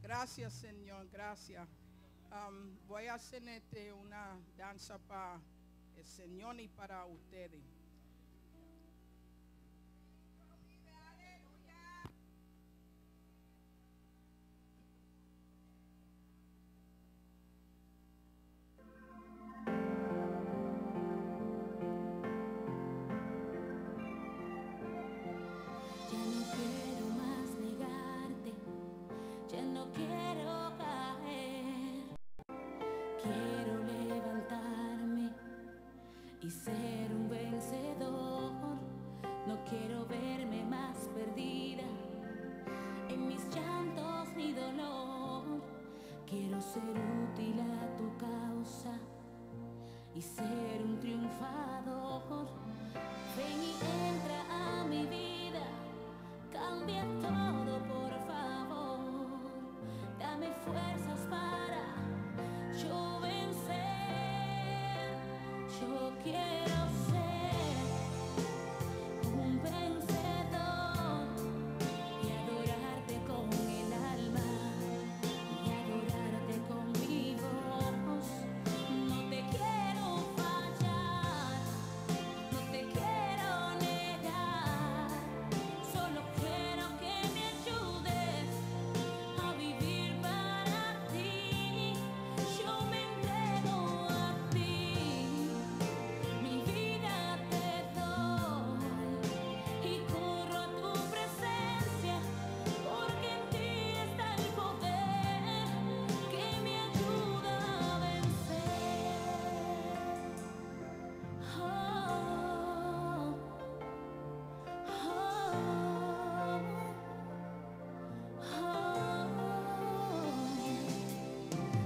Gracias, Señor, gracias. Voy a hacer una danza para el Señor y para ustedes. Y ser un vencedor. No quiero verme más perdida en mis llantos ni dolor. Quiero ser útil a tu causa y ser un triunfador. Ven y entra a mi vida, cambia todo por favor. Dame fuerzas para yo vencer. Yo quiero ser un vencedor y adorarte con el alma y adorarte con mi voz. No te quiero fallar, no te quiero negar, solo quiero que me ayudes a vivir para ti. Yo me entrego a ti. Mi vida te doy y corro a tu presencia, porque en ti está el poder que me ayuda a vencer.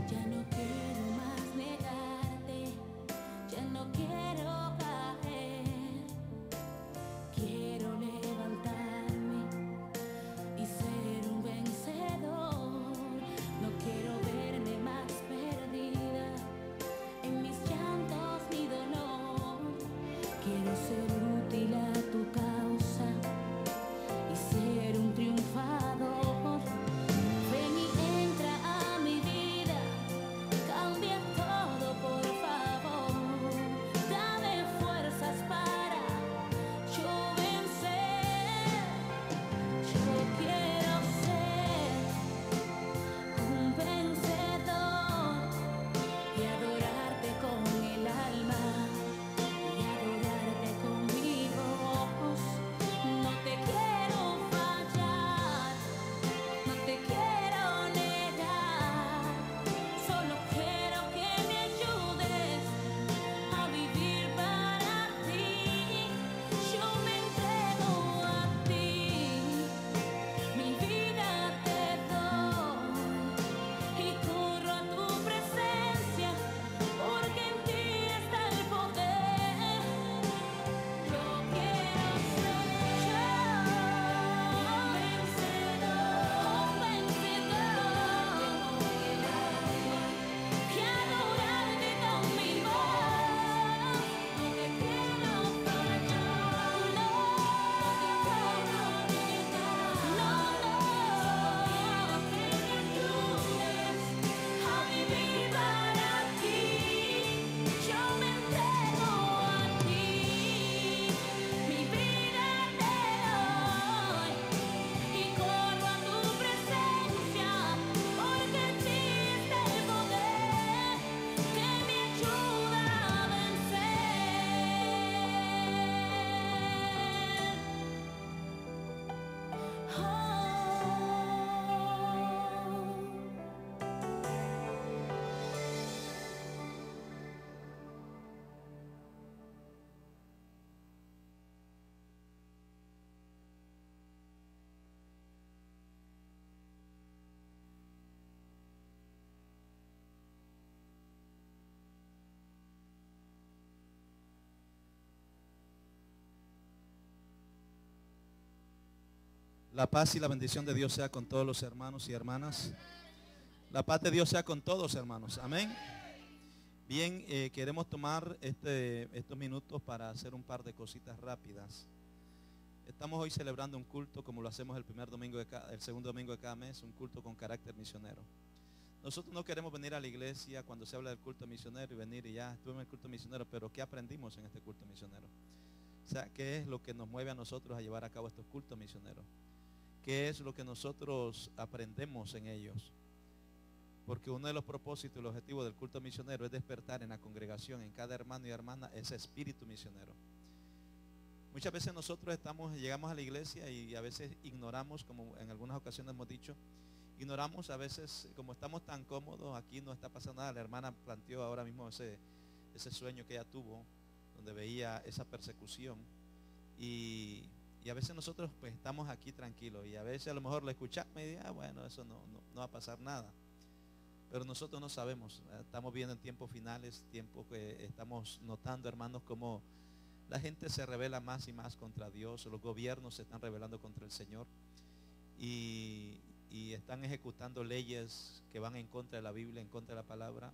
Ya no quiero más negarte, ya no quiero caer. Quiero levantarme y ser un vencedor. No quiero verme más perdida en mis llantos ni dolor. Quiero ser útil a tu causa y ser un triunfador. Ven y entra a mi vida, cambia todo por favor. Dame fuerzas para yo vencer. Yo quiero ser un vencedor y adorarte con el alma y adorarte con mi voz. No te quiero fallar, no te quiero negar, solo quiero que me ayudes a vivir para ti. Yo me entrego a ti, mi vida te doy y corro a tu presencia, porque en ti está el poder. Yo quiero ser un vencedor y adorarte con mi voz. No te quiero fallar, no, quiero que me ayudes a vivir para ti. Yo me entrego a ti, mi vida te doy y corro a tu presencia, porque en ti está el poder que me ayuda a La paz y la bendición de Dios sea con todos los hermanos y hermanas. La paz de Dios sea con todos, hermanos. Amén. Bien, queremos tomar estos minutos para hacer un par de cositas rápidas. Estamos hoy celebrando un culto como lo hacemos el segundo domingo de cada mes, un culto con carácter misionero. Nosotros no queremos venir a la iglesia cuando se habla del culto misionero y venir y ya estuve en el culto misionero, pero ¿qué aprendimos en este culto misionero? O sea, ¿qué es lo que nos mueve a nosotros a llevar a cabo estos cultos misioneros? ¿Qué es lo que nosotros aprendemos en ellos? Porque uno de los propósitos y el objetivo del culto misionero es despertar en la congregación, en cada hermano y hermana, ese espíritu misionero. Muchas veces nosotros llegamos a la iglesia y a veces ignoramos, como en algunas ocasiones hemos dicho, ignoramos a veces, como estamos tan cómodos, aquí no está pasando nada. La hermana planteó ahora mismo ese sueño que ella tuvo, donde veía esa persecución. Y a veces nosotros pues estamos aquí tranquilos y a veces a lo mejor lo escuchamos y digo, bueno, eso no va a pasar nada. Pero nosotros no sabemos, estamos viendo en tiempos finales, tiempos que estamos notando, hermanos, como la gente se revela más y más contra Dios, los gobiernos se están rebelando contra el Señor y están ejecutando leyes que van en contra de la Biblia, en contra de la palabra.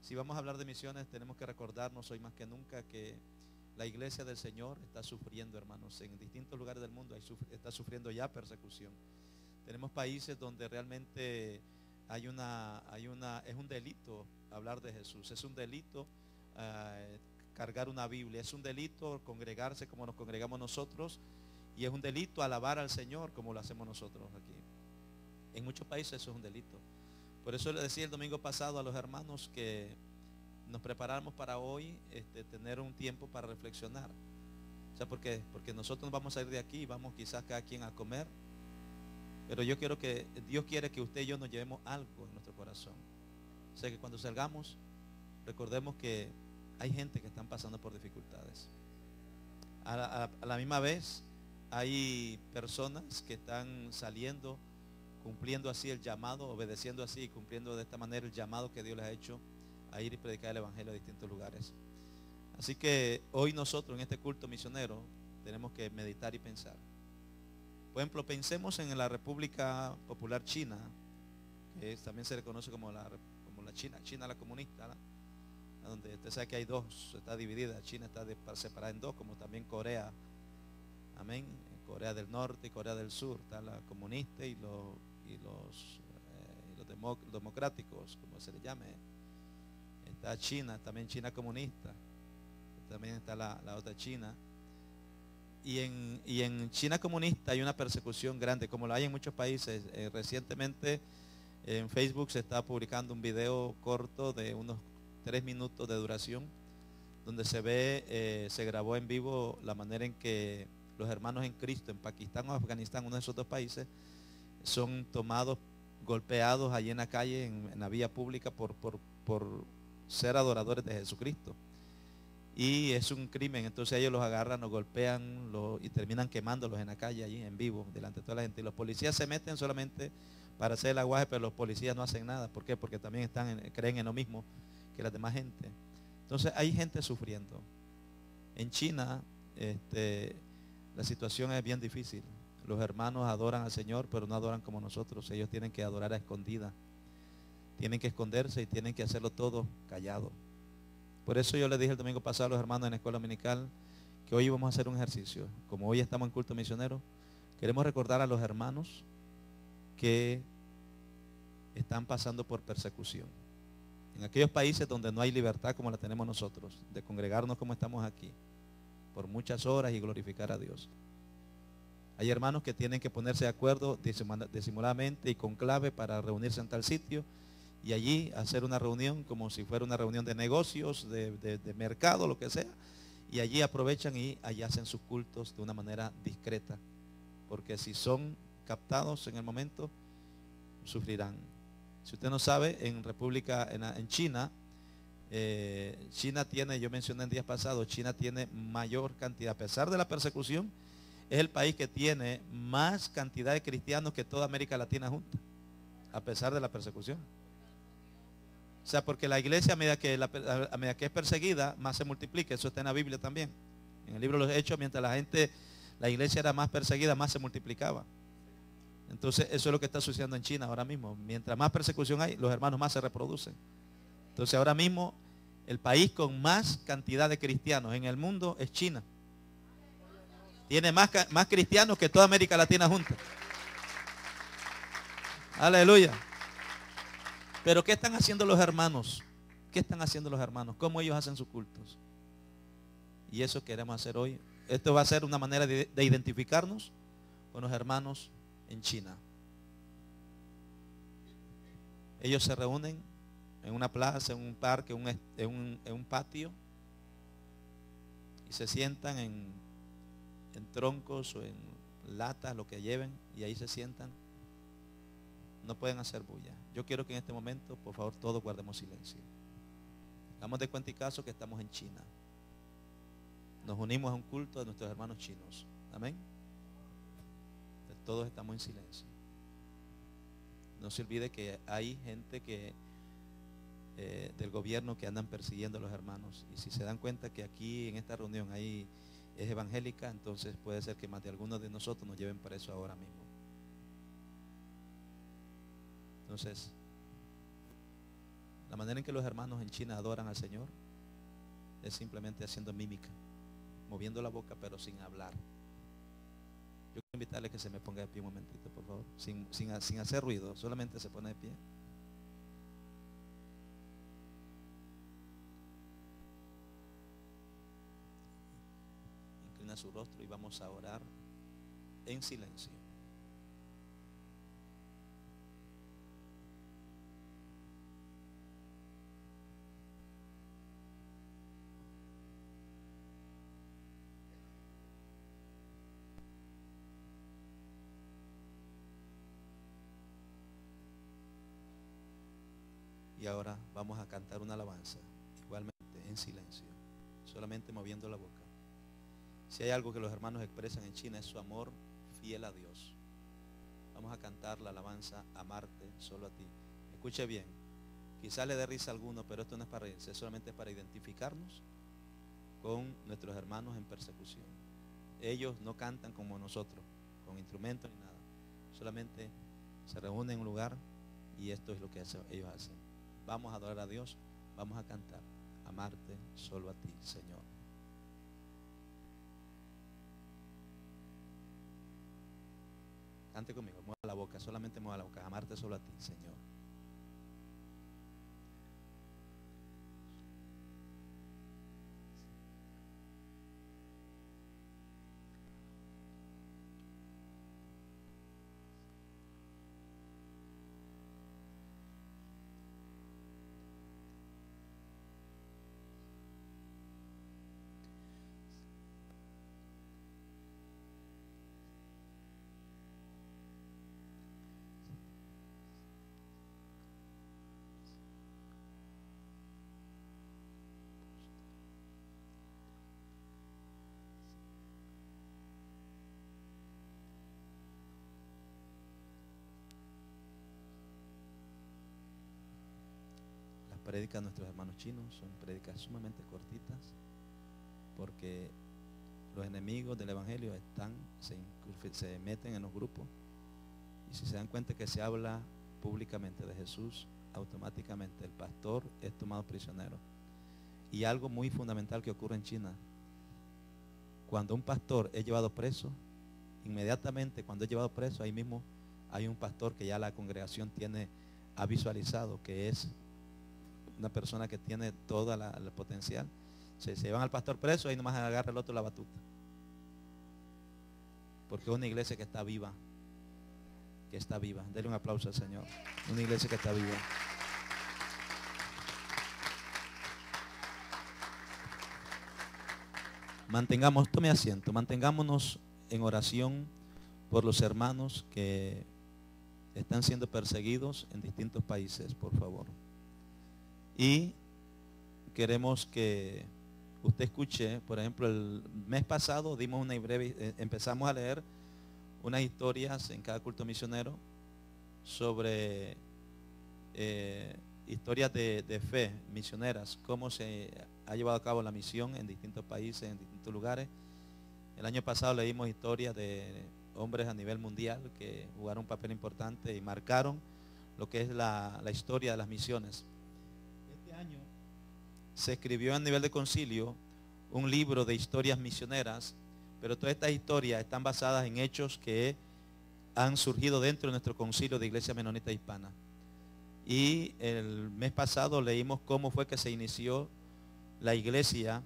Si vamos a hablar de misiones, tenemos que recordarnos hoy más que nunca que la iglesia del Señor está sufriendo, hermanos, en distintos lugares del mundo está sufriendo ya persecución. Tenemos países donde realmente es un delito hablar de Jesús, es un delito cargar una Biblia, es un delito congregarse como nos congregamos nosotros y es un delito alabar al Señor como lo hacemos nosotros aquí. En muchos países eso es un delito. Por eso le decía el domingo pasado a los hermanos que nos preparamos para hoy tener un tiempo para reflexionar. O sea, ¿por qué? Porque nosotros vamos a ir de aquí y vamos quizás cada quien a comer. Pero Dios quiere que usted y yo nos llevemos algo en nuestro corazón. O sea, que cuando salgamos, recordemos que hay gente que están pasando por dificultades. A la misma vez, hay personas que están saliendo, cumpliendo así el llamado, obedeciendo así y cumpliendo de esta manera el llamado que Dios les ha hecho a ir y predicar el evangelio a distintos lugares. Así que hoy nosotros en este culto misionero tenemos que meditar y pensar. Por ejemplo, pensemos en la República Popular China, que también se le conoce como la China la comunista, ¿no? Donde usted sabe que hay dos, está dividida, China está separada en dos, como también Corea, amén, Corea del Norte y Corea del Sur, está la comunista y los democráticos, como se le llame. Está China, también China comunista, también está la otra China. Y en China comunista hay una persecución grande, como la hay en muchos países. Recientemente en Facebook se está publicando un video corto de unos 3 minutos de duración, donde se grabó en vivo la manera en que los hermanos en Cristo en Pakistán o Afganistán, uno de esos dos países, son tomados, golpeados allí en la calle, en la vía pública por ser adoradores de Jesucristo. Y es un crimen, entonces ellos los agarran, los golpean y terminan quemándolos en la calle allí en vivo, delante de toda la gente. Y los policías se meten solamente para hacer el aguaje, pero los policías no hacen nada. ¿Por qué? Porque también creen en lo mismo que la demás gente. Entonces hay gente sufriendo. En China la situación es bien difícil. Los hermanos adoran al Señor, pero no adoran como nosotros. Ellos tienen que adorar a escondidas. Tienen que esconderse y tienen que hacerlo todo callado. Por eso yo les dije el domingo pasado a los hermanos en la escuela dominical que hoy vamos a hacer un ejercicio. Como hoy estamos en culto misionero, queremos recordar a los hermanos que están pasando por persecución. En aquellos países donde no hay libertad como la tenemos nosotros, de congregarnos como estamos aquí, por muchas horas y glorificar a Dios. Hay hermanos que tienen que ponerse de acuerdo disimuladamente y con clave para reunirse en tal sitio y allí hacer una reunión como si fuera una reunión de negocios, de mercado, lo que sea, y allí aprovechan y allí hacen sus cultos de una manera discreta, porque si son captados en el momento, sufrirán. Si usted no sabe, en China, China tiene, yo mencioné en días pasados, China tiene mayor cantidad, a pesar de la persecución, es el país que tiene más cantidad de cristianos que toda América Latina junta, a pesar de la persecución. O sea, porque la iglesia a medida que es perseguida, más se multiplica. Eso está en la Biblia también. En el libro de los Hechos, mientras la iglesia era más perseguida, más se multiplicaba. Entonces, eso es lo que está sucediendo en China ahora mismo. Mientras más persecución hay, los hermanos más se reproducen. Entonces, ahora mismo, el país con más cantidad de cristianos en el mundo es China. Tiene más cristianos que toda América Latina junta. Aleluya. Pero ¿qué están haciendo los hermanos? ¿Qué están haciendo los hermanos? ¿Cómo ellos hacen sus cultos? Y eso queremos hacer hoy. Esto va a ser una manera de identificarnos con los hermanos en China. Ellos se reúnen en una plaza, en un parque, en un patio, y se sientan en troncos o en latas, lo que lleven, y ahí se sientan. No pueden hacer bulla. Yo quiero que en este momento, por favor, todos guardemos silencio. Hagamos de cuenta y caso que estamos en China. Nos unimos a un culto de nuestros hermanos chinos. Amén. Todos estamos en silencio. No se olvide que hay gente que del gobierno que andan persiguiendo a los hermanos. Y si se dan cuenta que aquí en esta reunión es evangélica, entonces puede ser que más de algunos de nosotros nos lleven preso ahora mismo. Entonces, la manera en que los hermanos en China adoran al Señor es simplemente haciendo mímica, moviendo la boca pero sin hablar. Yo quiero invitarle que se me ponga de pie un momentito, por favor, sin hacer ruido, solamente se pone de pie. Inclina su rostro y vamos a orar en silencio. Y ahora vamos a cantar una alabanza, igualmente en silencio, solamente moviendo la boca. Si hay algo que los hermanos expresan en China es su amor fiel a Dios. Vamos a cantar la alabanza Amarte solo a ti. Escuche bien, quizá le dé risa a alguno, pero esto no es para reírse, es solamente para identificarnos con nuestros hermanos en persecución. Ellos no cantan como nosotros, con instrumentos ni nada. Solamente se reúnen en un lugar y esto es lo que ellos hacen. Vamos a adorar a Dios, vamos a cantar, amarte solo a ti, Señor. Cante conmigo, mueva la boca, solamente mueva la boca, amarte solo a ti, Señor. Prédicas de nuestros hermanos chinos son prédicas sumamente cortitas, porque los enemigos del evangelio se meten en los grupos, y si se dan cuenta que se habla públicamente de Jesús, automáticamente el pastor es tomado prisionero. Y algo muy fundamental que ocurre en China: cuando un pastor es llevado preso, inmediatamente cuando es llevado preso, ahí mismo hay un pastor que ya la congregación ha visualizado que es una persona que tiene toda el potencial. Se llevan al pastor preso, ahí nomás agarra el otro la batuta, porque es una iglesia que está viva, Denle un aplauso al Señor. Una iglesia que está viva. Tome asiento, mantengámonos en oración por los hermanos que están siendo perseguidos en distintos países, por favor. Y queremos que usted escuche, por ejemplo, el mes pasado empezamos a leer unas historias en cada culto misionero sobre historias de fe misioneras, cómo se ha llevado a cabo la misión en distintos países, en distintos lugares. El año pasado leímos historias de hombres a nivel mundial que jugaron un papel importante y marcaron lo que es la historia de las misiones. Este año se escribió a nivel de concilio un libro de historias misioneras pero todas estas historias están basadas en hechos que han surgido dentro de nuestro concilio de Iglesia Menonita Hispana. Y el mes pasado leímos cómo fue que se inició la iglesia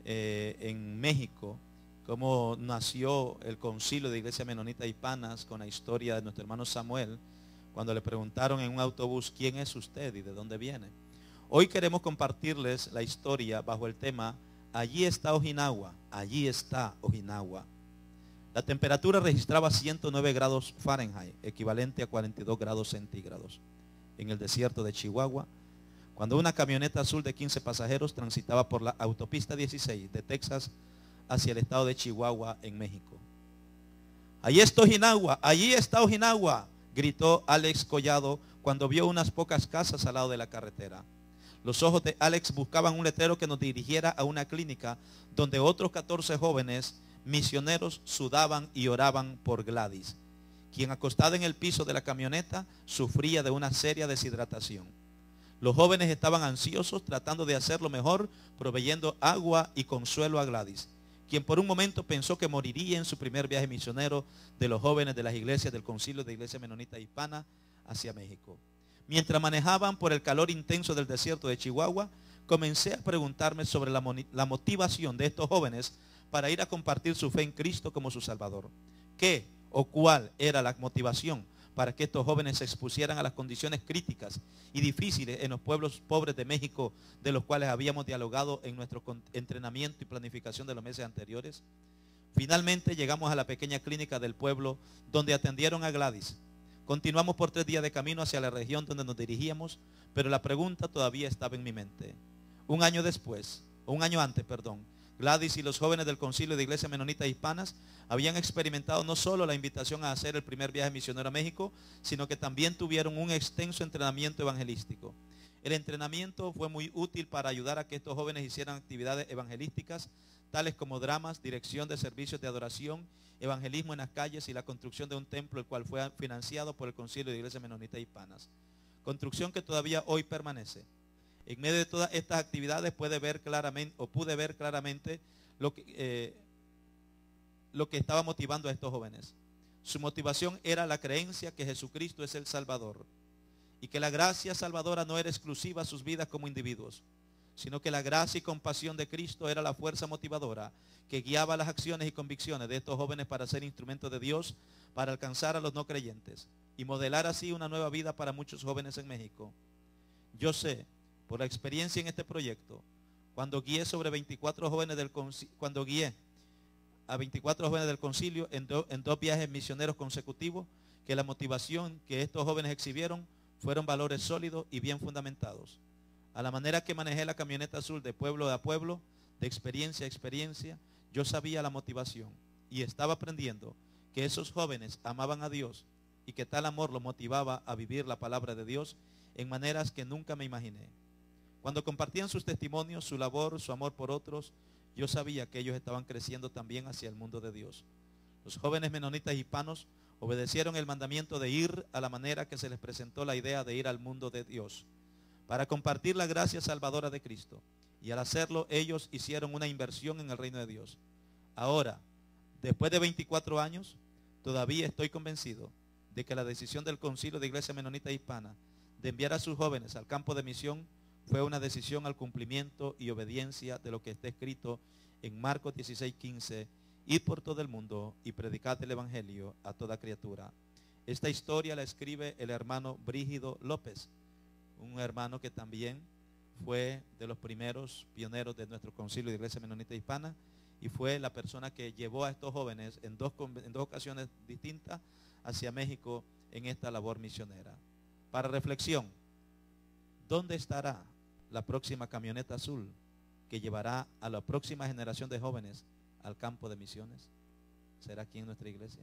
en México, cómo nació el concilio de Iglesia Menonita Hispanas, con la historia de nuestro hermano Samuel, cuando le preguntaron en un autobús, ¿quién es usted y de dónde viene? Hoy queremos compartirles la historia bajo el tema, allí está Ojinawa, allí está Ojinawa. La temperatura registraba 109 grados Fahrenheit, equivalente a 42 grados centígrados, en el desierto de Chihuahua, cuando una camioneta azul de 15 pasajeros transitaba por la autopista 16 de Texas hacia el estado de Chihuahua, en México. Allí está Ojinawa, gritó Alex Collado cuando vio unas pocas casas al lado de la carretera. Los ojos de Alex buscaban un letrero que nos dirigiera a una clínica donde otros 14 jóvenes misioneros sudaban y oraban por Gladys, quien acostada en el piso de la camioneta sufría de una seria deshidratación. Los jóvenes estaban ansiosos tratando de hacerlo mejor, proveyendo agua y consuelo a Gladys, quien por un momento pensó que moriría en su primer viaje misionero de los jóvenes de las iglesias del Concilio de Iglesia Menonita Hispana hacia México. Mientras manejaban por el calor intenso del desierto de Chihuahua, comencé a preguntarme sobre la motivación de estos jóvenes para ir a compartir su fe en Cristo como su Salvador. ¿Qué o cuál era la motivación para que estos jóvenes se expusieran a las condiciones críticas y difíciles en los pueblos pobres de México, de los cuales habíamos dialogado en nuestro entrenamiento y planificación de los meses anteriores? Finalmente llegamos a la pequeña clínica del pueblo donde atendieron a Gladys. Continuamos por 3 días de camino hacia la región donde nos dirigíamos, pero la pregunta todavía estaba en mi mente. Un año antes, Gladys y los jóvenes del Concilio de Iglesia Menonita Hispanas habían experimentado no solo la invitación a hacer el primer viaje misionero a México, sino que también tuvieron un extenso entrenamiento evangelístico. El entrenamiento fue muy útil para ayudar a que estos jóvenes hicieran actividades evangelísticas, tales como dramas, dirección de servicios de adoración, evangelismo en las calles y la construcción de un templo, el cual fue financiado por el Concilio de Iglesia Menonita Hispanas. Construcción que todavía hoy permanece. En medio de todas estas actividades pude ver claramente lo que estaba motivando a estos jóvenes. Su motivación era la creencia que Jesucristo es el Salvador y que la gracia salvadora no era exclusiva a sus vidas como individuos, sino que la gracia y compasión de Cristo era la fuerza motivadora que guiaba las acciones y convicciones de estos jóvenes para ser instrumentos de Dios, para alcanzar a los no creyentes y modelar así una nueva vida para muchos jóvenes en México. Yo sé, por la experiencia en este proyecto, cuando guié a 24 jóvenes del concilio en 2 viajes misioneros consecutivos, que la motivación que estos jóvenes exhibieron fueron valores sólidos y bien fundamentados. A la manera que manejé la camioneta azul de pueblo a pueblo, de experiencia a experiencia, yo sabía la motivación y estaba aprendiendo que esos jóvenes amaban a Dios y que tal amor los motivaba a vivir la palabra de Dios en maneras que nunca me imaginé. Cuando compartían sus testimonios, su labor, su amor por otros, yo sabía que ellos estaban creciendo también hacia el mundo de Dios. Los jóvenes menonitas hispanos obedecieron el mandamiento de ir a la manera que se les presentó la idea de ir al mundo de Dios, para compartir la gracia salvadora de Cristo. Y al hacerlo, ellos hicieron una inversión en el reino de Dios. Ahora, después de 24 años, todavía estoy convencido de que la decisión del Concilio de Iglesia Menonita Hispana de enviar a sus jóvenes al campo de misión fue una decisión al cumplimiento y obediencia de lo que está escrito en Marcos 16:15, id por todo el mundo y predicad el evangelio a toda criatura. Esta historia la escribe el hermano Brígido López, un hermano que también fue de los primeros pioneros de nuestro concilio de Iglesia Menonita Hispana y fue la persona que llevó a estos jóvenes en dos ocasiones distintas hacia México en esta labor misionera. Para reflexión, ¿dónde estará la próxima camioneta azul que llevará a la próxima generación de jóvenes al campo de misiones? ¿Será aquí en nuestra iglesia?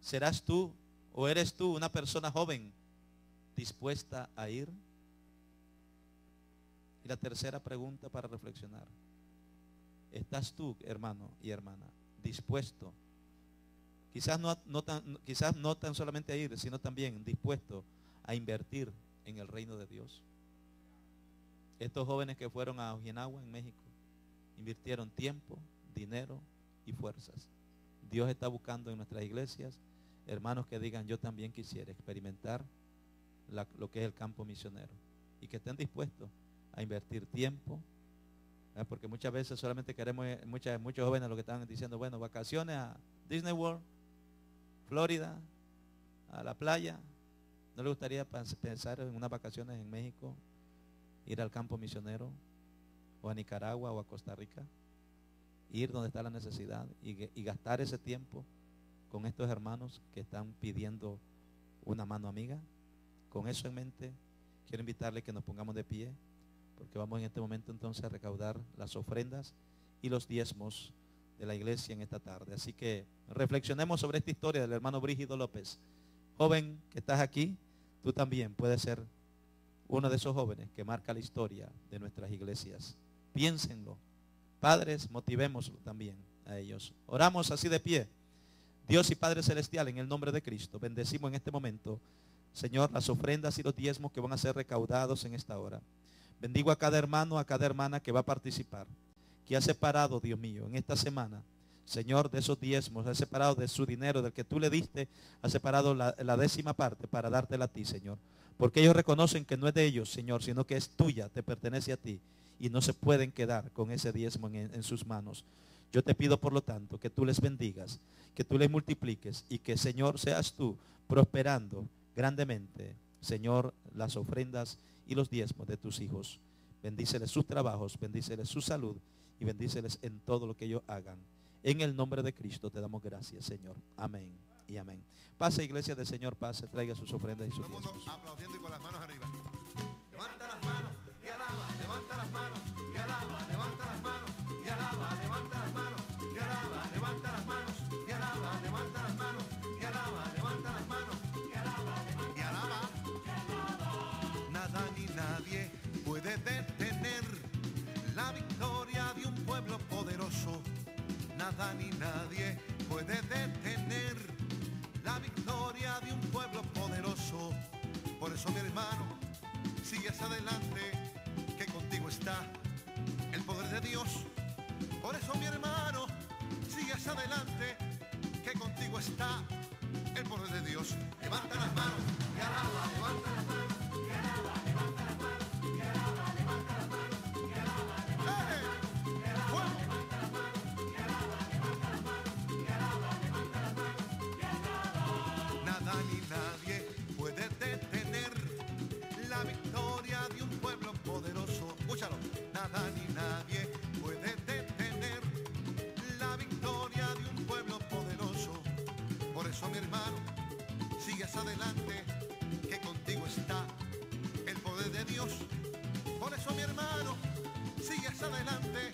¿Serás tú o eres tú una persona joven dispuesta a ir? Y la tercera pregunta para reflexionar: ¿estás tú, hermano y hermana, dispuesto? Quizás no tan solamente a ir, sino también dispuesto a invertir en el reino de Dios. Estos jóvenes que fueron a Ojinawa, en México, invirtieron tiempo, dinero y fuerzas. Dios está buscando en nuestras iglesias hermanos que digan, yo también quisiera experimentar lo que es el campo misionero, y que estén dispuestos a invertir tiempo, porque muchas veces solamente queremos, muchos jóvenes lo que están diciendo, bueno, vacaciones a Disney World, Florida, a la playa. ¿No le gustaría pensar en unas vacaciones en México, ir al campo misionero, o a Nicaragua o a Costa Rica, ir donde está la necesidad y gastar ese tiempo con estos hermanos que están pidiendo una mano amiga? Con eso en mente, quiero invitarle que nos pongamos de pie, porque vamos en este momento entonces a recaudar las ofrendas y los diezmos de la iglesia en esta tarde. Así que reflexionemos sobre esta historia del hermano Brígido López. Joven que estás aquí, tú también puedes ser uno de esos jóvenes que marca la historia de nuestras iglesias. Piénsenlo. Padres, motivémoslo también a ellos. Oramos así de pie. Dios y Padre Celestial, en el nombre de Cristo, bendecimos en este momento, Señor, las ofrendas y los diezmos que van a ser recaudados en esta hora. Bendigo a cada hermano, a cada hermana que va a participar, que ha separado, Dios mío, en esta semana, Señor, de esos diezmos, ha separado de su dinero, del que tú le diste, ha separado la 10ª parte para dártela a ti, Señor. Porque ellos reconocen que no es de ellos, Señor, sino que es tuya, te pertenece a ti, y no se pueden quedar con ese diezmo en sus manos. Yo te pido, por lo tanto, que tú les bendigas, que tú les multipliques, y que, Señor, seas tú prosperando grandemente, Señor, las ofrendas y los diezmos de tus hijos. Bendíceles sus trabajos, bendíceles su salud, y bendíceles en todo lo que ellos hagan. En el nombre de Cristo te damos gracias, Señor. Amén y amén. Pase, iglesia del Señor, pase, traiga sus ofrendas y sus Todo el diezmos. mundo aplaudiendo y con las manos arriba. Levanta las manos y alaba, levanta las manos y alaba, levanta las manos y alaba, levanta las manos y alaba, levanta las manos y alaba, levanta las manos y alaba, levanta las manos y alaba, y alaba. Nada ni nadie puede detener la victoria de un pueblo poderoso. Nada ni nadie puede detener la victoria de un pueblo poderoso. Por eso, mi hermano, sigues adelante, que contigo está el poder de Dios. Por eso, mi hermano, sigues adelante, que contigo está el poder de Dios. Levanta las manos y alaba, levanta las manos y alaba, levanta las manos y alaba, levanta las manos y alaba, levanta las manos y alaba, levanta las manos y alaba, levanta las manos y alaba, levanta las manos y alaba. Nada ni nadie puede detener la victoria de un pueblo poderoso. Escúchalo. Nada ni nadie puede detener la victoria de un pueblo poderoso. Por eso, mi hermano, sigues adelante, que contigo está el poder de Dios. Por eso, mi hermano, sigues adelante,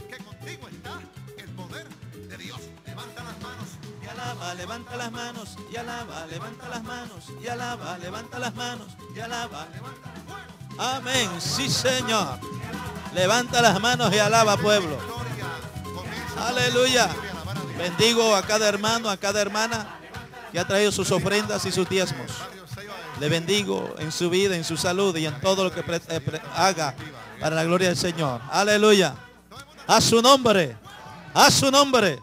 que contigo está el poder de Dios. Levanta las manos Y alaba, levanta las manos, y alaba, levanta las manos, y alaba, levanta las manos, y alaba. levanta el fuego. Amén, sí, Señor. Levanta las manos y alaba, pueblo. Victoria comienza. Aleluya. Y alabar a Dios. Bendigo a cada hermano, a cada hermana que ha traído sus ofrendas y sus diezmos. Barrio Sello a Le bendigo en su vida, en su salud y en todo lo que haga para la gloria del Señor. Aleluya. A su nombre. A su nombre.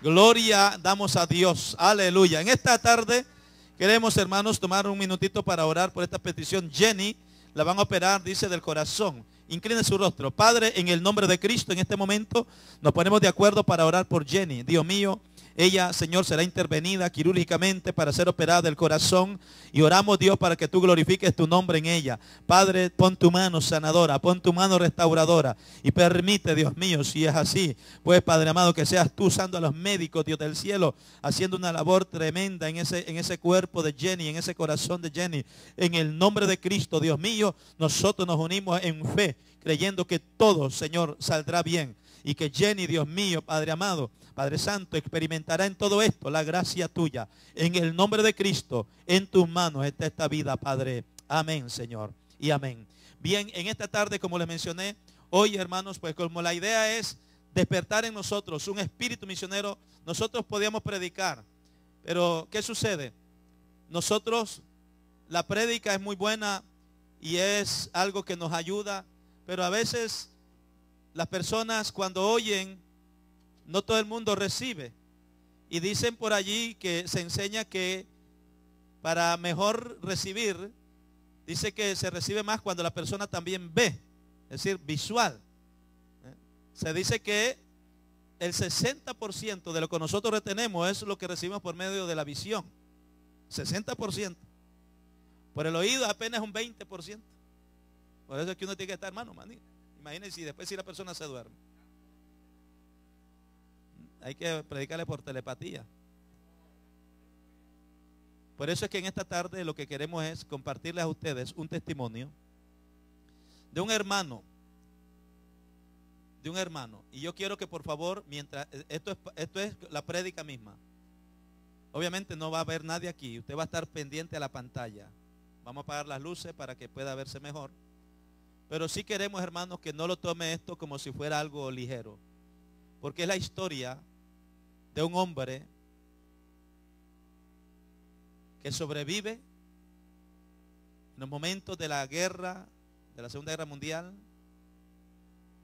Gloria damos a Dios. Aleluya. En esta tarde queremos, hermanos, tomar un minutito para orar por esta petición. Jenny la van a operar, dice, del corazón. Incline su rostro. Padre, en el nombre de Cristo, en este momento nos ponemos de acuerdo para orar por Jenny. Dios mío, ella, Señor, será intervenida quirúrgicamente para ser operada del corazón. Y oramos, Dios, para que tú glorifiques tu nombre en ella. Padre, pon tu mano sanadora, pon tu mano restauradora. Y permite, Dios mío, si es así, pues, Padre amado, que seas tú usando a los médicos, Dios del cielo, haciendo una labor tremenda en ese cuerpo de Jenny, en ese corazón de Jenny. En el nombre de Cristo, Dios mío, nosotros nos unimos en fe, creyendo que todo, Señor, saldrá bien. Y que Jenny, Dios mío, Padre amado, Padre Santo, experimentará en todo esto la gracia tuya. En el nombre de Cristo, en tus manos está esta vida, Padre. Amén, Señor. Y amén. Bien, en esta tarde, como les mencioné, hoy, hermanos, pues como la idea es despertar en nosotros un espíritu misionero, nosotros podíamos predicar. Pero, ¿qué sucede? Nosotros, la prédica es muy buena y es algo que nos ayuda, pero a veces las personas cuando oyen, no todo el mundo recibe. Y dicen por allí que se enseña que para mejor recibir, dice que se recibe más cuando la persona también ve, es decir, visual. Se dice que el 60% de lo que nosotros retenemos es lo que recibimos por medio de la visión. 60%. Por el oído apenas un 20%. Por eso es que uno tiene que estar, hermano, imagínense si después si la persona se duerme. Hay que predicarle por telepatía. Por eso es que en esta tarde lo que queremos es compartirles a ustedes un testimonio de un hermano. Y yo quiero que por favor, mientras esto es la prédica misma. Obviamente no va a haber nadie aquí. Usted va a estar pendiente a la pantalla. Vamos a apagar las luces para que pueda verse mejor. Pero sí queremos, hermanos, que no lo tome esto como si fuera algo ligero. Porque es la historia de un hombre que sobrevive en los momentos de la guerra, de la Segunda Guerra Mundial.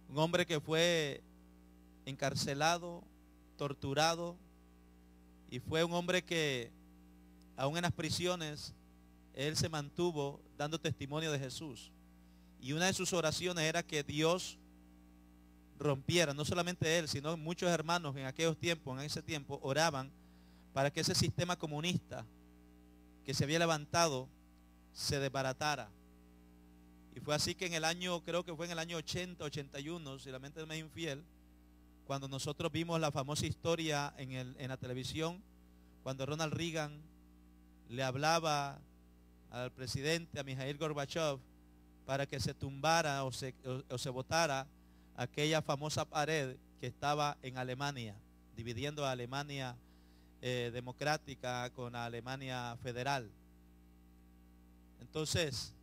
Un hombre que fue encarcelado, torturado, y fue un hombre que aún en las prisiones él se mantuvo dando testimonio de Jesús. Y una de sus oraciones era que Dios rompiera, no solamente él, sino muchos hermanos en aquellos tiempos, en ese tiempo, oraban para que ese sistema comunista que se había levantado se desbaratara. Y fue así que en el año, creo que fue en el año 80, 81, si la mente no me es infiel, cuando nosotros vimos la famosa historia en la televisión, cuando Ronald Reagan le hablaba al presidente, a Mikhail Gorbachev, para que se tumbara o se botara aquella famosa pared que estaba en Alemania, dividiendo a Alemania democrática con la Alemania federal. Entonces,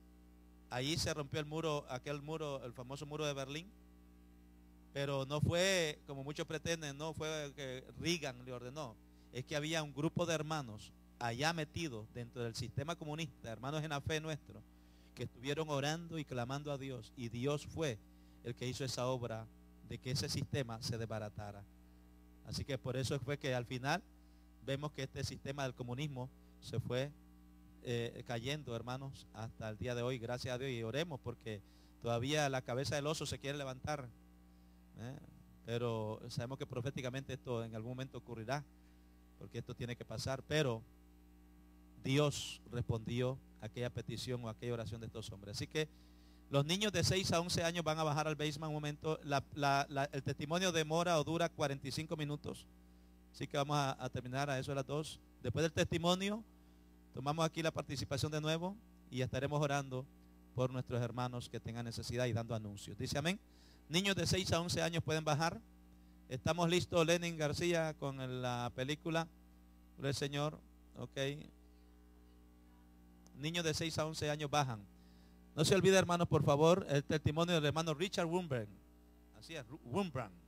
allí se rompió el muro, aquel muro, el famoso muro de Berlín. Pero no fue, como muchos pretenden, no fue que Reagan le ordenó. Es que había un grupo de hermanos allá metidos dentro del sistema comunista, hermanos en la fe nuestro, que estuvieron orando y clamando a Dios. Y Dios fue el que hizo esa obra de que ese sistema se desbaratara. Así que por eso fue que al final vemos que este sistema del comunismo se fue cayendo, hermanos, hasta el día de hoy, gracias a Dios. Y oremos porque todavía la cabeza del oso se quiere levantar. Pero sabemos que proféticamente esto en algún momento ocurrirá, porque esto tiene que pasar. Pero Dios respondió a aquella petición o a aquella oración de estos hombres. Así que los niños de 6 a 11 años van a bajar al basement un momento. El testimonio demora o dura 45 minutos. Así que vamos a terminar a eso de las 2. Después del testimonio, tomamos aquí la participación de nuevo y estaremos orando por nuestros hermanos que tengan necesidad y dando anuncios. Dice amén. Niños de 6 a 11 años pueden bajar. Estamos listos, Lenin García, con la película. Gloria al Señor. Ok. Niños de 6 a 11 años bajan. No se olvide, hermanos, por favor, el testimonio del hermano Richard Wurmbrand. Así es, Wurmbrand.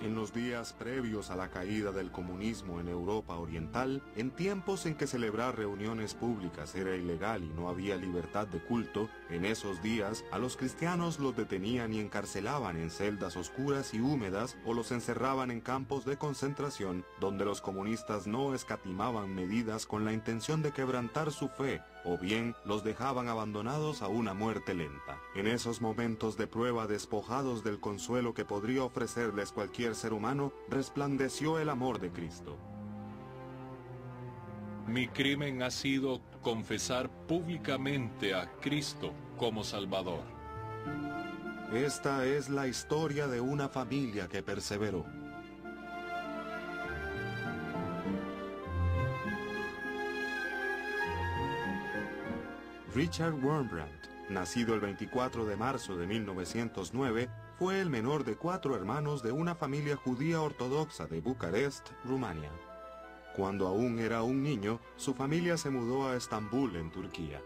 En los días previos a la caída del comunismo en Europa Oriental, en tiempos en que celebrar reuniones públicas era ilegal y no había libertad de culto, en esos días a los cristianos los detenían y encarcelaban en celdas oscuras y húmedas o los encerraban en campos de concentración donde los comunistas no escatimaban medidas con la intención de quebrantar su fe, o bien los dejaban abandonados a una muerte lenta. En esos momentos de prueba, despojados del consuelo que podría ofrecerles cualquier ser humano, resplandeció el amor de Cristo. Mi crimen ha sido confesar públicamente a Cristo como Salvador. Esta es la historia de una familia que perseveró. Richard Wurmbrand, nacido el 24 de marzo de 1909, fue el menor de 4 hermanos de una familia judía ortodoxa de Bucarest, Rumania. Cuando aún era un niño, su familia se mudó a Estambul, en Turquía.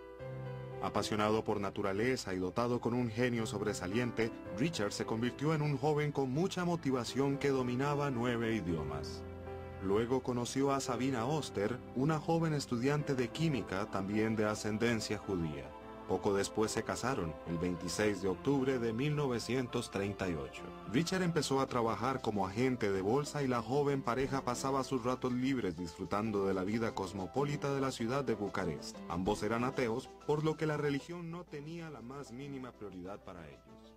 Apasionado por naturaleza y dotado con un genio sobresaliente, Richard se convirtió en un joven con mucha motivación que dominaba 9 idiomas. Luego conoció a Sabina Oster, una joven estudiante de química también de ascendencia judía. Poco después se casaron, el 26 de octubre de 1938. Richard empezó a trabajar como agente de bolsa y la joven pareja pasaba sus ratos libres disfrutando de la vida cosmopolita de la ciudad de Bucarest. Ambos eran ateos, por lo que la religión no tenía la más mínima prioridad para ellos.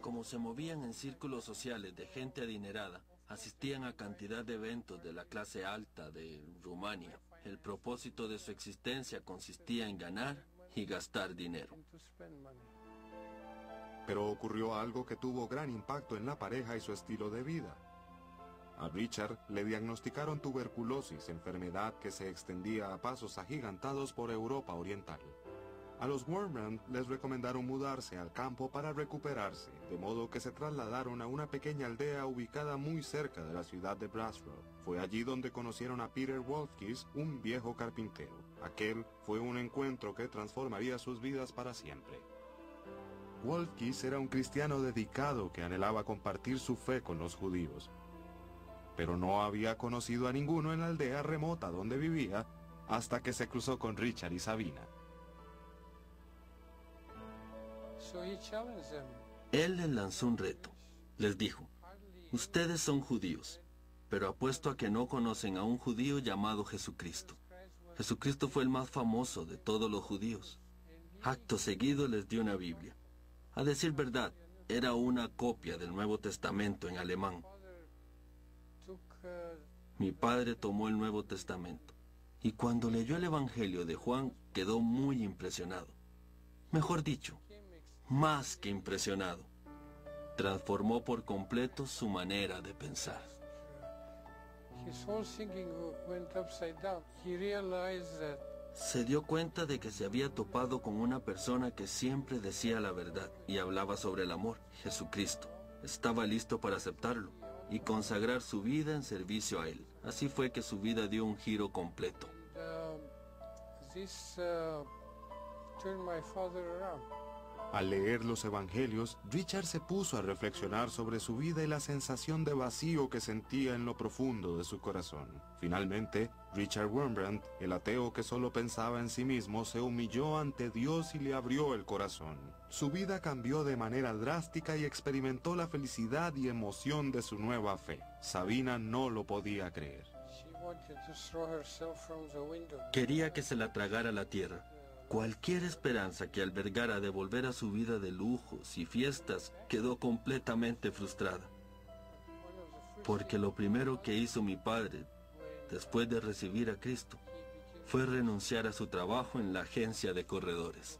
Como se movían en círculos sociales de gente adinerada, asistían a cantidad de eventos de la clase alta de Rumania. El propósito de su existencia consistía en ganar y gastar dinero. Pero ocurrió algo que tuvo gran impacto en la pareja y su estilo de vida. A Richard le diagnosticaron tuberculosis, enfermedad que se extendía a pasos agigantados por Europa Oriental. A los Wurmbrand les recomendaron mudarse al campo para recuperarse, de modo que se trasladaron a una pequeña aldea ubicada muy cerca de la ciudad de Brasov. Fue allí donde conocieron a Peter Wolfkis, un viejo carpintero. Aquel fue un encuentro que transformaría sus vidas para siempre. Wolfkis era un cristiano dedicado que anhelaba compartir su fe con los judíos, pero no había conocido a ninguno en la aldea remota donde vivía hasta que se cruzó con Richard y Sabina. Él les lanzó un reto. Les dijo: ustedes son judíos, pero apuesto a que no conocen a un judío llamado Jesucristo. Jesucristo fue el más famoso de todos los judíos. Acto seguido les dio una Biblia. A decir verdad, era una copia del Nuevo Testamento en alemán. Mi padre tomó el Nuevo Testamento y cuando leyó el Evangelio de Juan quedó muy impresionado. Mejor dicho, más que impresionado. Transformó por completo su manera de pensar. Se dio cuenta de que se había topado con una persona que siempre decía la verdad y hablaba sobre el amor, Jesucristo. Estaba listo para aceptarlo y consagrar su vida en servicio a él. Así fue que su vida dio un giro completo. Al leer los evangelios, Richard se puso a reflexionar sobre su vida y la sensación de vacío que sentía en lo profundo de su corazón. Finalmente, Richard Wurmbrand, el ateo que solo pensaba en sí mismo, se humilló ante Dios y le abrió el corazón. Su vida cambió de manera drástica y experimentó la felicidad y emoción de su nueva fe. Sabina no lo podía creer. Quería que se la tragara la tierra. Cualquier esperanza que albergara de volver a su vida de lujos y fiestas quedó completamente frustrada. Porque lo primero que hizo mi padre, después de recibir a Cristo, fue renunciar a su trabajo en la agencia de corredores.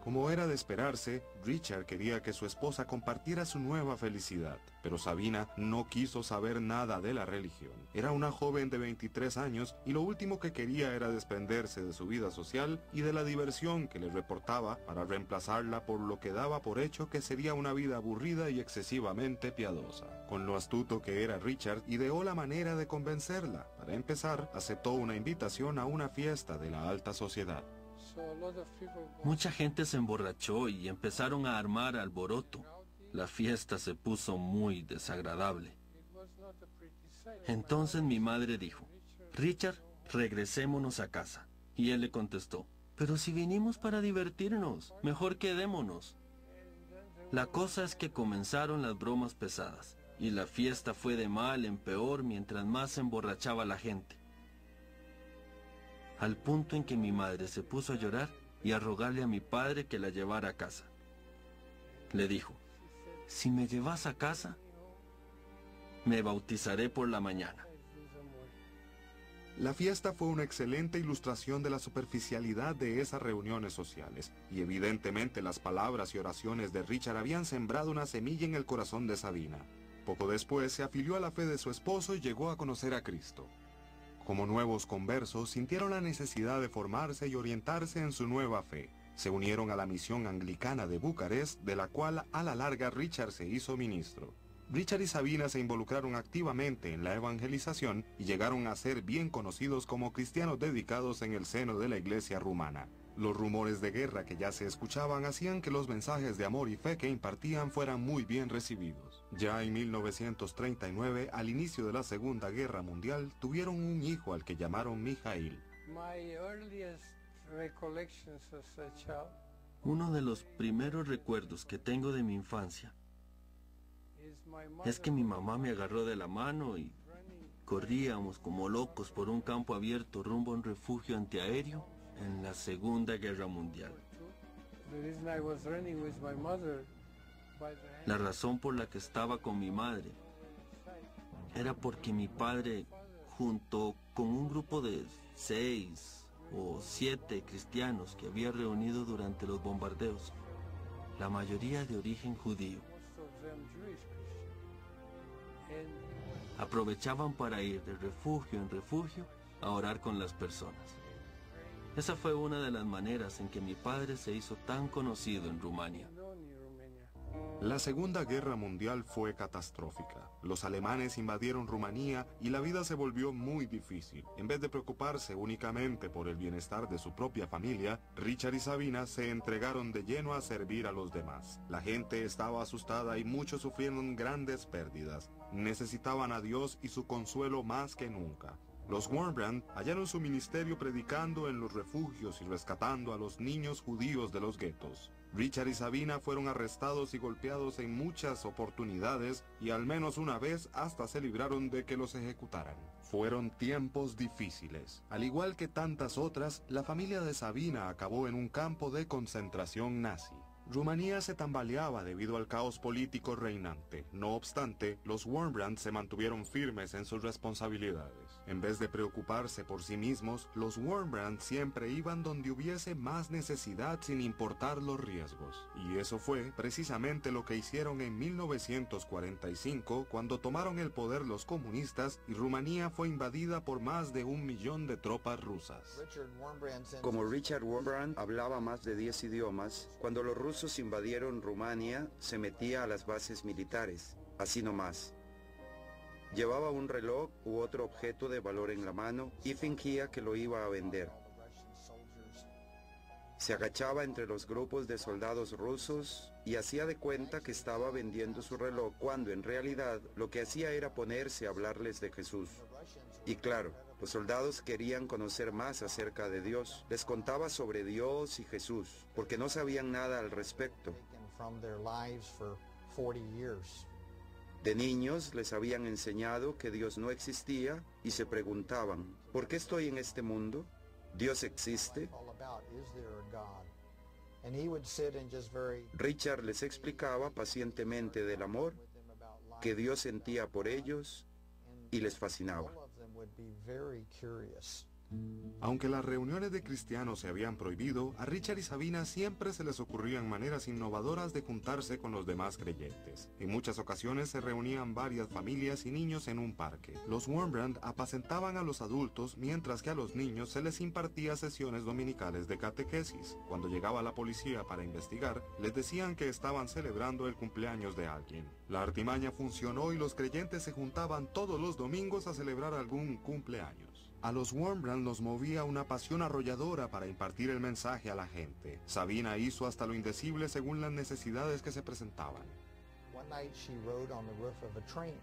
Como era de esperarse, Richard quería que su esposa compartiera su nueva felicidad, pero Sabina no quiso saber nada de la religión. Era una joven de 23 años y lo último que quería era desprenderse de su vida social y de la diversión que le reportaba para reemplazarla por lo que daba por hecho que sería una vida aburrida y excesivamente piadosa. Con lo astuto que era Richard, ideó la manera de convencerla. Para empezar, aceptó una invitación a una fiesta de la alta sociedad. Mucha gente se emborrachó y empezaron a armar alboroto. La fiesta se puso muy desagradable. Entonces mi madre dijo: Richard, regresémonos a casa. Y él le contestó: pero si vinimos para divertirnos, mejor quedémonos. La cosa es que comenzaron las bromas pesadas, y la fiesta fue de mal en peor mientras más se emborrachaba la gente. Al punto en que mi madre se puso a llorar y a rogarle a mi padre que la llevara a casa. Le dijo: si me llevas a casa, me bautizaré por la mañana. La fiesta fue una excelente ilustración de la superficialidad de esas reuniones sociales, y evidentemente las palabras y oraciones de Richard habían sembrado una semilla en el corazón de Sabina. Poco después se afilió a la fe de su esposo y llegó a conocer a Cristo. Como nuevos conversos, sintieron la necesidad de formarse y orientarse en su nueva fe. Se unieron a la misión anglicana de Bucarest, de la cual a la larga Richard se hizo ministro. Richard y Sabina se involucraron activamente en la evangelización y llegaron a ser bien conocidos como cristianos dedicados en el seno de la iglesia rumana. Los rumores de guerra que ya se escuchaban hacían que los mensajes de amor y fe que impartían fueran muy bien recibidos. Ya en 1939, al inicio de la Segunda Guerra Mundial, tuvieron un hijo al que llamaron Mijail. Uno de los primeros recuerdos que tengo de mi infancia es que mi mamá me agarró de la mano y corríamos como locos por un campo abierto rumbo a un refugio antiaéreo en la Segunda Guerra Mundial. La razón por la que estaba con mi madre era porque mi padre, junto con un grupo de 6 o 7 cristianos que había reunido durante los bombardeos, la mayoría de origen judío, aprovechaban para ir de refugio en refugio a orar con las personas. Esa fue una de las maneras en que mi padre se hizo tan conocido en Rumania. La Segunda Guerra Mundial fue catastrófica. Los alemanes invadieron Rumanía y la vida se volvió muy difícil. En vez de preocuparse únicamente por el bienestar de su propia familia, Richard y Sabina se entregaron de lleno a servir a los demás. La gente estaba asustada y muchos sufrieron grandes pérdidas. Necesitaban a Dios y su consuelo más que nunca. Los Wurmbrand hallaron su ministerio predicando en los refugios y rescatando a los niños judíos de los guetos. Richard y Sabina fueron arrestados y golpeados en muchas oportunidades y al menos una vez hasta se libraron de que los ejecutaran. Fueron tiempos difíciles. Al igual que tantas otras, la familia de Sabina acabó en un campo de concentración nazi. Rumanía se tambaleaba debido al caos político reinante. No obstante, los Wurmbrand se mantuvieron firmes en sus responsabilidades. En vez de preocuparse por sí mismos, los Wurmbrand siempre iban donde hubiese más necesidad sin importar los riesgos. Y eso fue precisamente lo que hicieron en 1945, cuando tomaron el poder los comunistas y Rumanía fue invadida por más de 1 millón de tropas rusas. Como Richard Wurmbrand hablaba más de 10 idiomas, cuando los rusos invadieron Rumania, se metía a las bases militares, así nomás. Llevaba un reloj u otro objeto de valor en la mano y fingía que lo iba a vender. Se agachaba entre los grupos de soldados rusos y hacía de cuenta que estaba vendiendo su reloj, cuando en realidad lo que hacía era ponerse a hablarles de Jesús. Y claro, los soldados querían conocer más acerca de Dios. Les contaba sobre Dios y Jesús, porque no sabían nada al respecto. De niños les habían enseñado que Dios no existía y se preguntaban, ¿por qué estoy en este mundo? ¿Dios existe? Richard les explicaba pacientemente del amor que Dios sentía por ellos y les fascinaba. Aunque las reuniones de cristianos se habían prohibido, a Richard y Sabina siempre se les ocurrían maneras innovadoras de juntarse con los demás creyentes. En muchas ocasiones se reunían varias familias y niños en un parque. Los Wurmbrand apacentaban a los adultos, mientras que a los niños se les impartía sesiones dominicales de catequesis. Cuando llegaba la policía para investigar, les decían que estaban celebrando el cumpleaños de alguien. La artimaña funcionó y los creyentes se juntaban todos los domingos a celebrar algún cumpleaños. A los Wurmbrand los movía una pasión arrolladora para impartir el mensaje a la gente. Sabina hizo hasta lo indecible según las necesidades que se presentaban.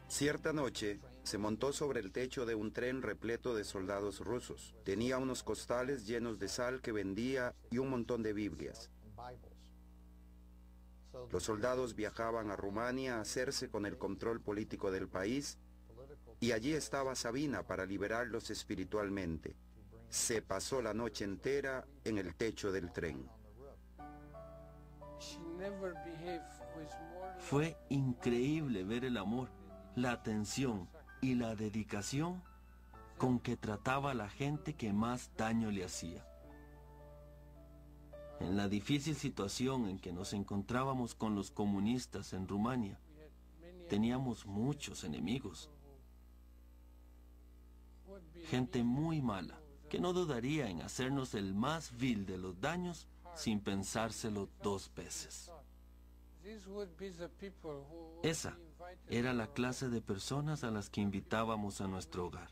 Cierta noche, se montó sobre el techo de un tren repleto de soldados rusos. Tenía unos costales llenos de sal que vendía y un montón de Biblias. Los soldados viajaban a Rumania a hacerse con el control político del país, y allí estaba Sabina para liberarlos espiritualmente. Se pasó la noche entera en el techo del tren. Fue increíble ver el amor, la atención y la dedicación con que trataba a la gente que más daño le hacía. En la difícil situación en que nos encontrábamos con los comunistas en Rumania, teníamos muchos enemigos. Gente muy mala, que no dudaría en hacernos el más vil de los daños sin pensárselo 2 veces. Esa era la clase de personas a las que invitábamos a nuestro hogar,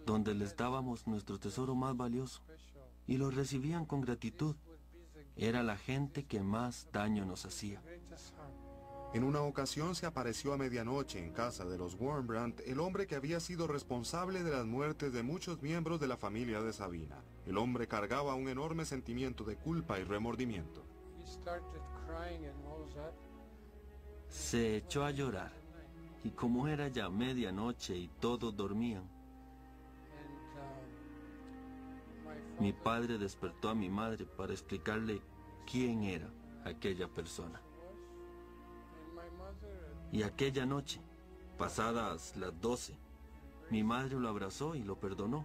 donde les dábamos nuestro tesoro más valioso y lo recibían con gratitud. Era la gente que más daño nos hacía. En una ocasión se apareció a medianoche en casa de los Wurmbrand el hombre que había sido responsable de las muertes de muchos miembros de la familia de Sabina. El hombre cargaba un enorme sentimiento de culpa y remordimiento. Se echó a llorar, y como era ya medianoche y todos dormían, mi padre despertó a mi madre para explicarle quién era aquella persona. Y aquella noche, pasadas las 12, mi madre lo abrazó y lo perdonó,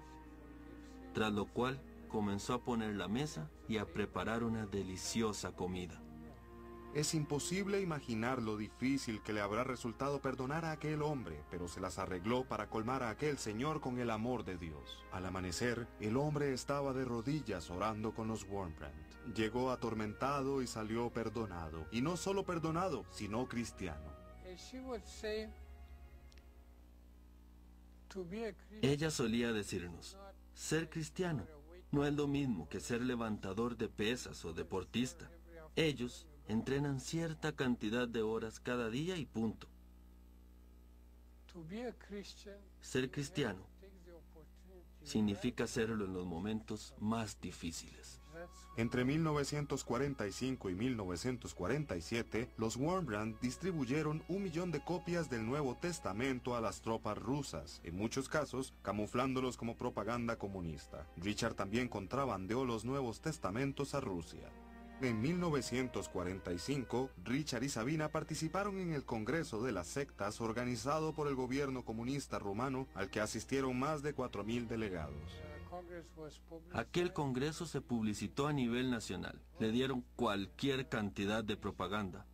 tras lo cual comenzó a poner la mesa y a preparar una deliciosa comida. Es imposible imaginar lo difícil que le habrá resultado perdonar a aquel hombre, pero se las arregló para colmar a aquel señor con el amor de Dios. Al amanecer, el hombre estaba de rodillas orando con los Wurmbrand. Llegó atormentado y salió perdonado. Y no solo perdonado, sino cristiano. Ella solía decirnos, ser cristiano no es lo mismo que ser levantador de pesas o deportista. Ellos entrenan cierta cantidad de horas cada día y punto. Ser cristiano significa serlo en los momentos más difíciles. Entre 1945 y 1947, los Wurmbrand distribuyeron 1 millón de copias del Nuevo Testamento a las tropas rusas, en muchos casos camuflándolos como propaganda comunista. Richard también contrabandeó los Nuevos Testamentos a Rusia. En 1945, Richard y Sabina participaron en el Congreso de las Sectas organizado por el gobierno comunista rumano, al que asistieron más de 4.000 delegados. Aquel congreso se publicitó a nivel nacional. Le dieron cualquier cantidad de propaganda.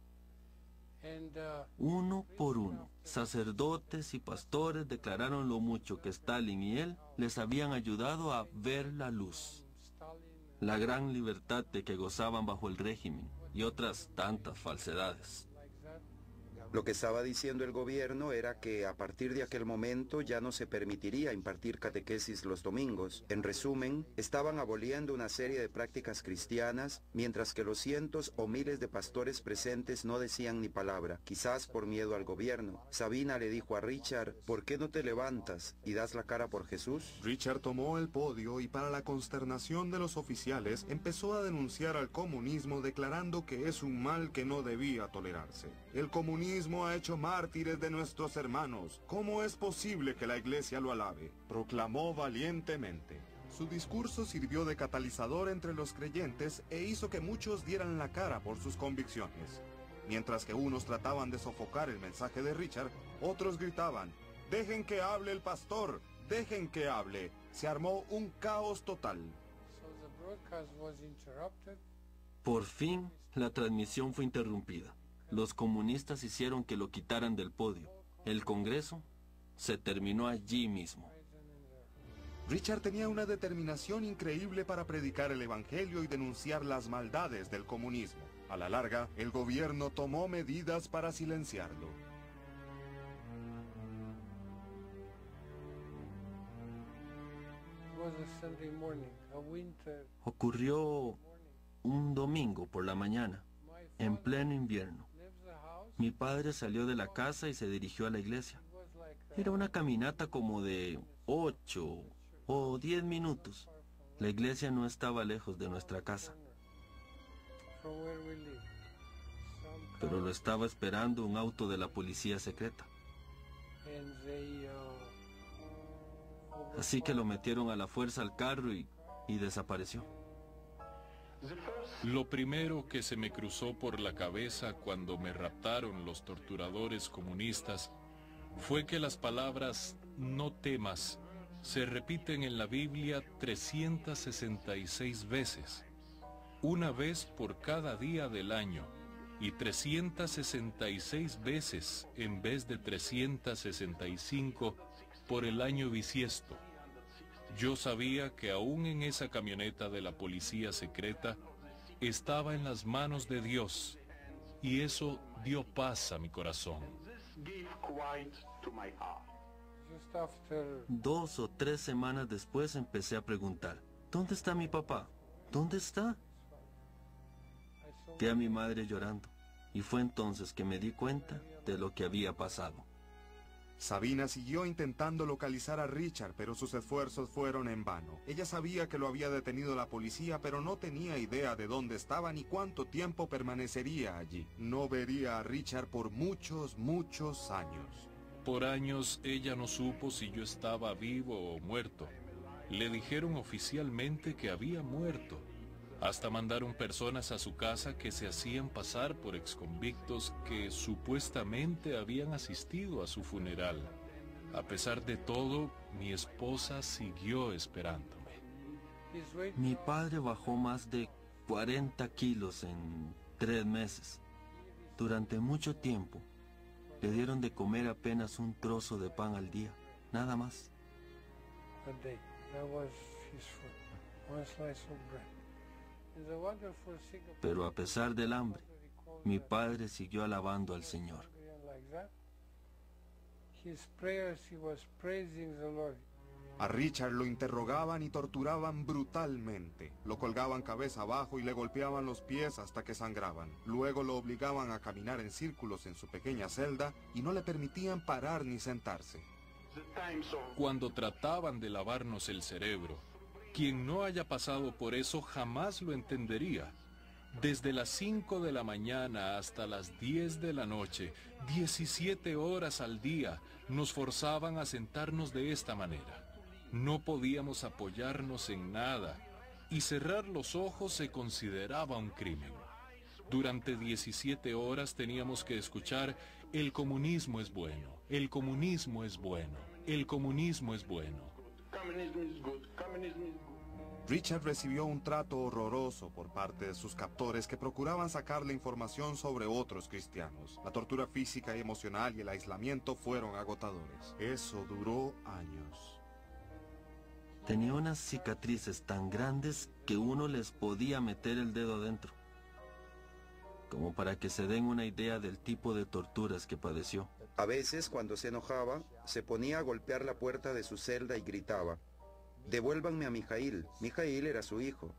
Uno por uno, sacerdotes y pastores declararon lo mucho que Stalin y él les habían ayudado a ver la luz, la gran libertad de que gozaban bajo el régimen y otras tantas falsedades. Lo que estaba diciendo el gobierno era que a partir de aquel momento ya no se permitiría impartir catequesis los domingos. En resumen, estaban aboliendo una serie de prácticas cristianas, mientras que los cientos o miles de pastores presentes no decían ni palabra, quizás por miedo al gobierno. Sabina le dijo a Richard, ¿por qué no te levantas y das la cara por Jesús? Richard tomó el podio y para la consternación de los oficiales empezó a denunciar al comunismo declarando que es un mal que no debía tolerarse. El comunismo ha hecho mártires de nuestros hermanos. ¿Cómo es posible que la iglesia lo alabe? Proclamó valientemente. Su discurso sirvió de catalizador entre los creyentes e hizo que muchos dieran la cara por sus convicciones. Mientras que unos trataban de sofocar el mensaje de Richard, otros gritaban, ¡dejen que hable el pastor! ¡Dejen que hable! Se armó un caos total. Por fin, la transmisión fue interrumpida. Los comunistas hicieron que lo quitaran del podio. El Congreso se terminó allí mismo. Richard tenía una determinación increíble para predicar el evangelio y denunciar las maldades del comunismo. A la larga, el gobierno tomó medidas para silenciarlo. Ocurrió un domingo por la mañana, en pleno invierno. Mi padre salió de la casa y se dirigió a la iglesia. Era una caminata como de 8 o 10 minutos. La iglesia no estaba lejos de nuestra casa, pero lo estaba esperando un auto de la policía secreta. Así que lo metieron a la fuerza al carro y desapareció. Lo primero que se me cruzó por la cabeza cuando me raptaron los torturadores comunistas fue que las palabras "no temas" se repiten en la Biblia 366 veces, una vez por cada día del año, y 366 veces en vez de 365 por el año bisiesto. Yo sabía que aún en esa camioneta de la policía secreta estaba en las manos de Dios, y eso dio paz a mi corazón. 2 o 3 semanas después empecé a preguntar, ¿dónde está mi papá? ¿Dónde está? Vi a mi madre llorando, y fue entonces que me di cuenta de lo que había pasado. Sabina siguió intentando localizar a Richard, pero sus esfuerzos fueron en vano. Ella sabía que lo había detenido la policía, pero no tenía idea de dónde estaba ni cuánto tiempo permanecería allí. No vería a Richard por muchos, muchos años. Por años ella no supo si yo estaba vivo o muerto. Le dijeron oficialmente que había muerto. Hasta mandaron personas a su casa que se hacían pasar por exconvictos que supuestamente habían asistido a su funeral. A pesar de todo, mi esposa siguió esperándome. Mi padre bajó más de 40 kilos en 3 meses. Durante mucho tiempo, le dieron de comer apenas un trozo de pan al día, nada más. Pero a pesar del hambre, mi padre siguió alabando al Señor. A Richard lo interrogaban y torturaban brutalmente. Lo colgaban cabeza abajo y le golpeaban los pies hasta que sangraban. Luego lo obligaban a caminar en círculos en su pequeña celda y no le permitían parar ni sentarse. Cuando trataban de lavarnos el cerebro, quien no haya pasado por eso jamás lo entendería. Desde las 5 de la mañana hasta las 10 de la noche, 17 horas al día, nos forzaban a sentarnos de esta manera. No podíamos apoyarnos en nada, y cerrar los ojos se consideraba un crimen. Durante 17 horas teníamos que escuchar: el comunismo es bueno, el comunismo es bueno, el comunismo es bueno. Richard recibió un trato horroroso por parte de sus captores que procuraban sacarle información sobre otros cristianos. La tortura física y emocional y el aislamiento fueron agotadores. Eso duró años. Tenía unas cicatrices tan grandes que uno les podía meter el dedo adentro. Como para que se den una idea del tipo de torturas que padeció. A veces, cuando se enojaba, se ponía a golpear la puerta de su celda y gritaba: «Devuélvanme a Mijail». Mijail era su hijo.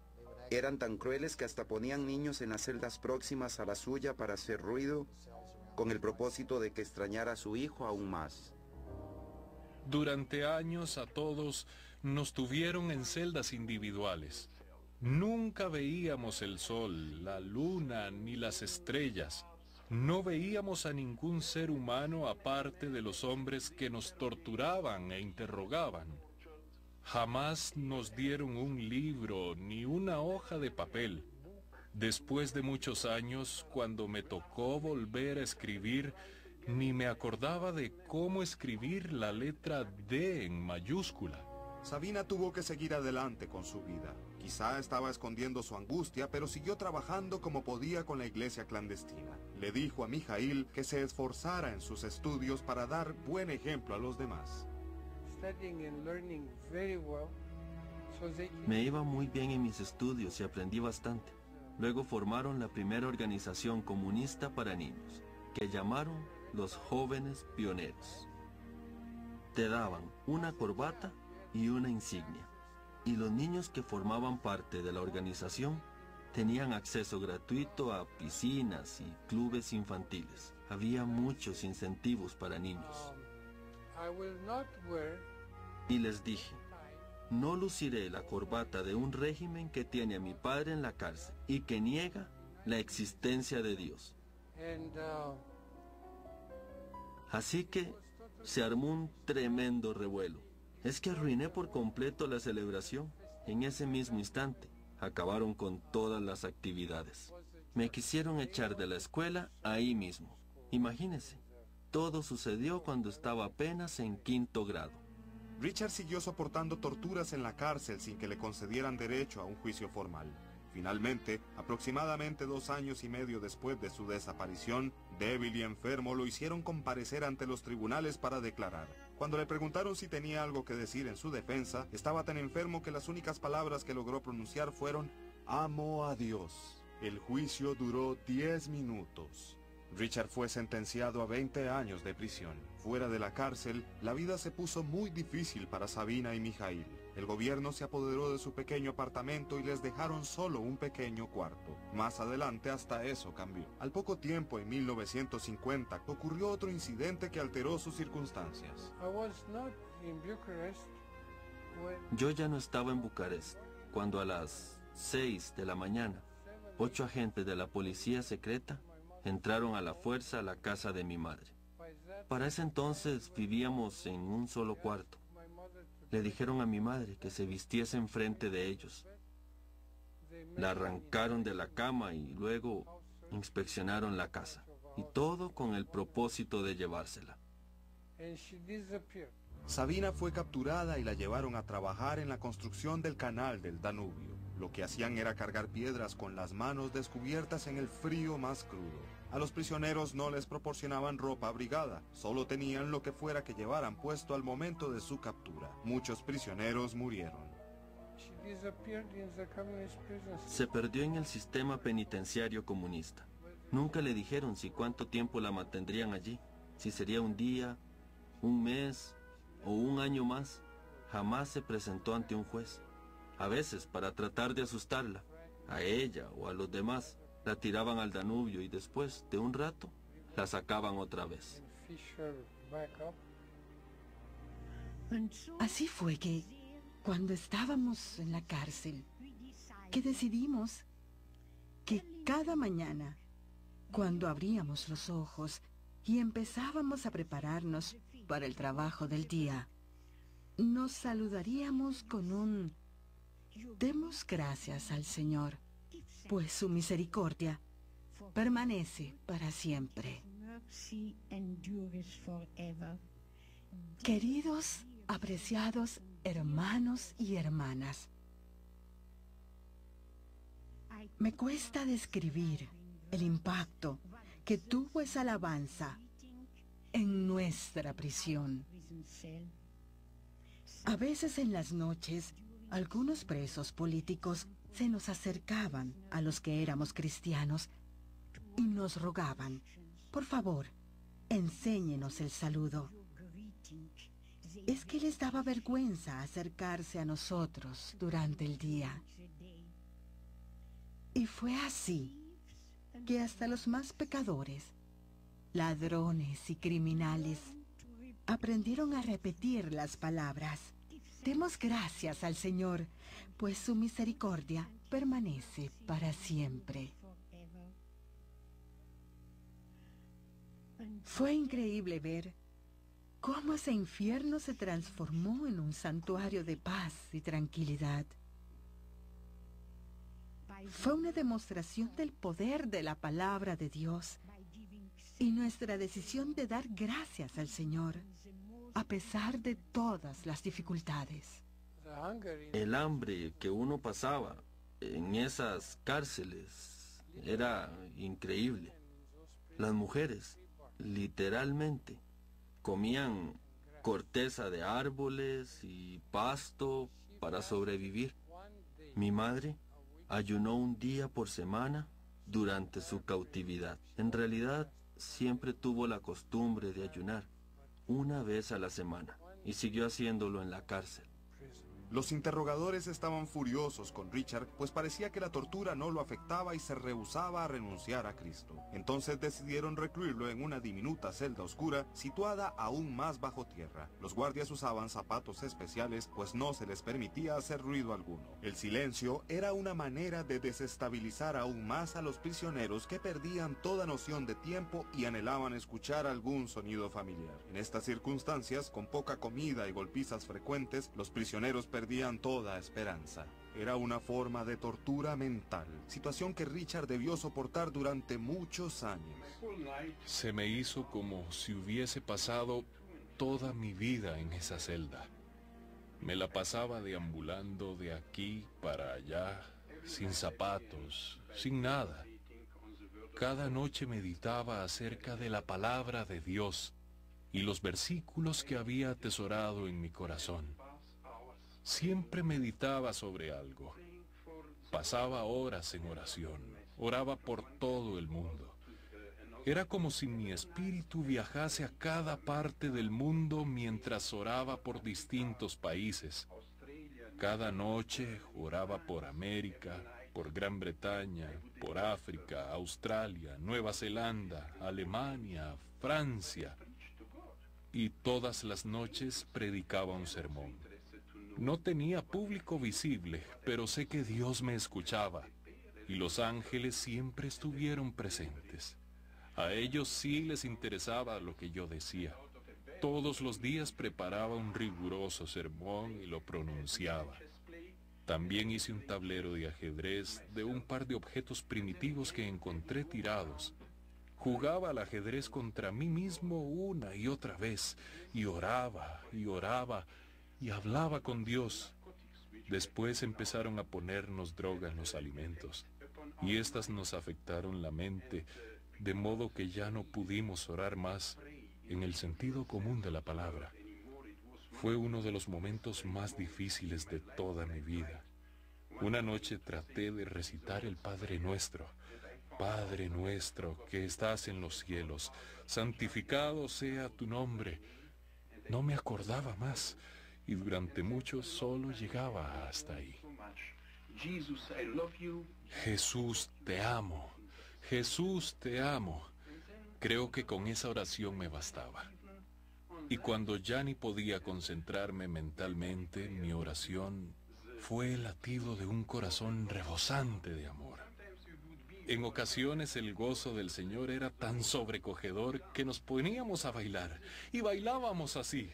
Eran tan crueles que hasta ponían niños en las celdas próximas a la suya para hacer ruido, con el propósito de que extrañara a su hijo aún más. Durante años a todos nos tuvieron en celdas individuales. Nunca veíamos el sol, la luna ni las estrellas. No veíamos a ningún ser humano aparte de los hombres que nos torturaban e interrogaban. Jamás nos dieron un libro ni una hoja de papel. Después de muchos años, cuando me tocó volver a escribir, ni me acordaba de cómo escribir la letra D en mayúscula. Sabina tuvo que seguir adelante con su vida. Quizá estaba escondiendo su angustia, pero siguió trabajando como podía con la iglesia clandestina. Le dijo a Mijail que se esforzara en sus estudios para dar buen ejemplo a los demás. Me iba muy bien en mis estudios y aprendí bastante. Luego formaron la primera organización comunista para niños, que llamaron los Jóvenes Pioneros. Te daban una corbata y una insignia, y los niños que formaban parte de la organización tenían acceso gratuito a piscinas y clubes infantiles. Había muchos incentivos para niños. Y les dije: no luciré la corbata de un régimen que tiene a mi padre en la cárcel y que niega la existencia de Dios. Así que se armó un tremendo revuelo. Es que arruiné por completo la celebración. En ese mismo instante, acabaron con todas las actividades. Me quisieron echar de la escuela ahí mismo. Imagínense, todo sucedió cuando estaba apenas en 5º grado. Richard siguió soportando torturas en la cárcel sin que le concedieran derecho a un juicio formal. Finalmente, aproximadamente 2 años y medio después de su desaparición, débil y enfermo, lo hicieron comparecer ante los tribunales para declarar. Cuando le preguntaron si tenía algo que decir en su defensa, estaba tan enfermo que las únicas palabras que logró pronunciar fueron: «Amo a Dios». El juicio duró 10 minutos. Richard fue sentenciado a 20 años de prisión. Fuera de la cárcel, la vida se puso muy difícil para Sabina y Mijail. El gobierno se apoderó de su pequeño apartamento y les dejaron solo un pequeño cuarto. Más adelante hasta eso cambió. Al poco tiempo, en 1950, ocurrió otro incidente que alteró sus circunstancias. Yo ya no estaba en Bucarest cuando a las 6 de la mañana, 8 agentes de la policía secreta entraron a la fuerza a la casa de mi madre. Para ese entonces vivíamos en un solo cuarto. Le dijeron a mi madre que se vistiese enfrente de ellos. La arrancaron de la cama y luego inspeccionaron la casa. Y todo con el propósito de llevársela. Sabina fue capturada y la llevaron a trabajar en la construcción del canal del Danubio. Lo que hacían era cargar piedras con las manos descubiertas en el frío más crudo. A los prisioneros no les proporcionaban ropa abrigada, solo tenían lo que fuera que llevaran puesto al momento de su captura. Muchos prisioneros murieron. Se perdió en el sistema penitenciario comunista. Nunca le dijeron si cuánto tiempo la mantendrían allí, si sería un día, un mes o un año más. Jamás se presentó ante un juez. A veces, para tratar de asustarla, a ella o a los demás, la tiraban al Danubio y después de un rato la sacaban otra vez. Así fue que, cuando estábamos en la cárcel, que decidimos que cada mañana, cuando abríamos los ojos y empezábamos a prepararnos para el trabajo del día, nos saludaríamos con un «Demos gracias al Señor, pues su misericordia permanece para siempre». Queridos, apreciados hermanos y hermanas, me cuesta describir el impacto que tuvo esa alabanza en nuestra prisión. A veces en las noches, algunos presos políticos se nos acercaban a los que éramos cristianos y nos rogaban, por favor, enséñenos el saludo. Es que les daba vergüenza acercarse a nosotros durante el día. Y fue así que hasta los más pecadores, ladrones y criminales, aprendieron a repetir las palabras: «Demos gracias al Señor, pues su misericordia permanece para siempre». Fue increíble ver cómo ese infierno se transformó en un santuario de paz y tranquilidad. Fue una demostración del poder de la palabra de Dios y nuestra decisión de dar gracias al Señor a pesar de todas las dificultades. El hambre que uno pasaba en esas cárceles era increíble. Las mujeres, literalmente, comían corteza de árboles y pasto para sobrevivir. Mi madre ayunó un día por semana durante su cautividad. En realidad, siempre tuvo la costumbre de ayunar una vez a la semana y siguió haciéndolo en la cárcel. Los interrogadores estaban furiosos con Richard, pues parecía que la tortura no lo afectaba y se rehusaba a renunciar a Cristo. Entonces decidieron recluirlo en una diminuta celda oscura situada aún más bajo tierra. Los guardias usaban zapatos especiales, pues no se les permitía hacer ruido alguno. El silencio era una manera de desestabilizar aún más a los prisioneros, que perdían toda noción de tiempo y anhelaban escuchar algún sonido familiar. En estas circunstancias, con poca comida y golpizas frecuentes, los prisioneros perdían toda esperanza. Era una forma de tortura mental, situación que Richard debió soportar durante muchos años. Se me hizo como si hubiese pasado toda mi vida en esa celda. Me la pasaba deambulando de aquí para allá, sin zapatos, sin nada. Cada noche meditaba acerca de la palabra de Dios y los versículos que había atesorado en mi corazón. Siempre meditaba sobre algo. Pasaba horas en oración. oraba por todo el mundo. Era como si mi espíritu viajase a cada parte del mundo mientras oraba por distintos países. Cada noche oraba por América, por Gran Bretaña, por África, Australia, Nueva Zelanda, Alemania, Francia. Y todas las noches predicaba un sermón. No tenía público visible, pero sé que Dios me escuchaba, y los ángeles siempre estuvieron presentes. A ellos sí les interesaba lo que yo decía. Todos los días preparaba un riguroso sermón y lo pronunciaba. También hice un tablero de ajedrez de un par de objetos primitivos que encontré tirados. Jugaba al ajedrez contra mí mismo una y otra vez, y oraba, y hablaba con Dios. Después empezaron a ponernos droga en los alimentos, y estas nos afectaron la mente, de modo que ya no pudimos orar más en el sentido común de la palabra. Fue uno de los momentos más difíciles de toda mi vida. Una noche traté de recitar el Padre Nuestro. Padre nuestro que estás en los cielos, santificado sea tu nombre. No me acordaba más, y durante mucho solo llegaba hasta ahí. Jesús, te amo. Jesús, te amo. Creo que con esa oración me bastaba. Y cuando ya ni podía concentrarme mentalmente, mi oración fue el latido de un corazón rebosante de amor. En ocasiones el gozo del Señor era tan sobrecogedor que nos poníamos a bailar, y bailábamos así.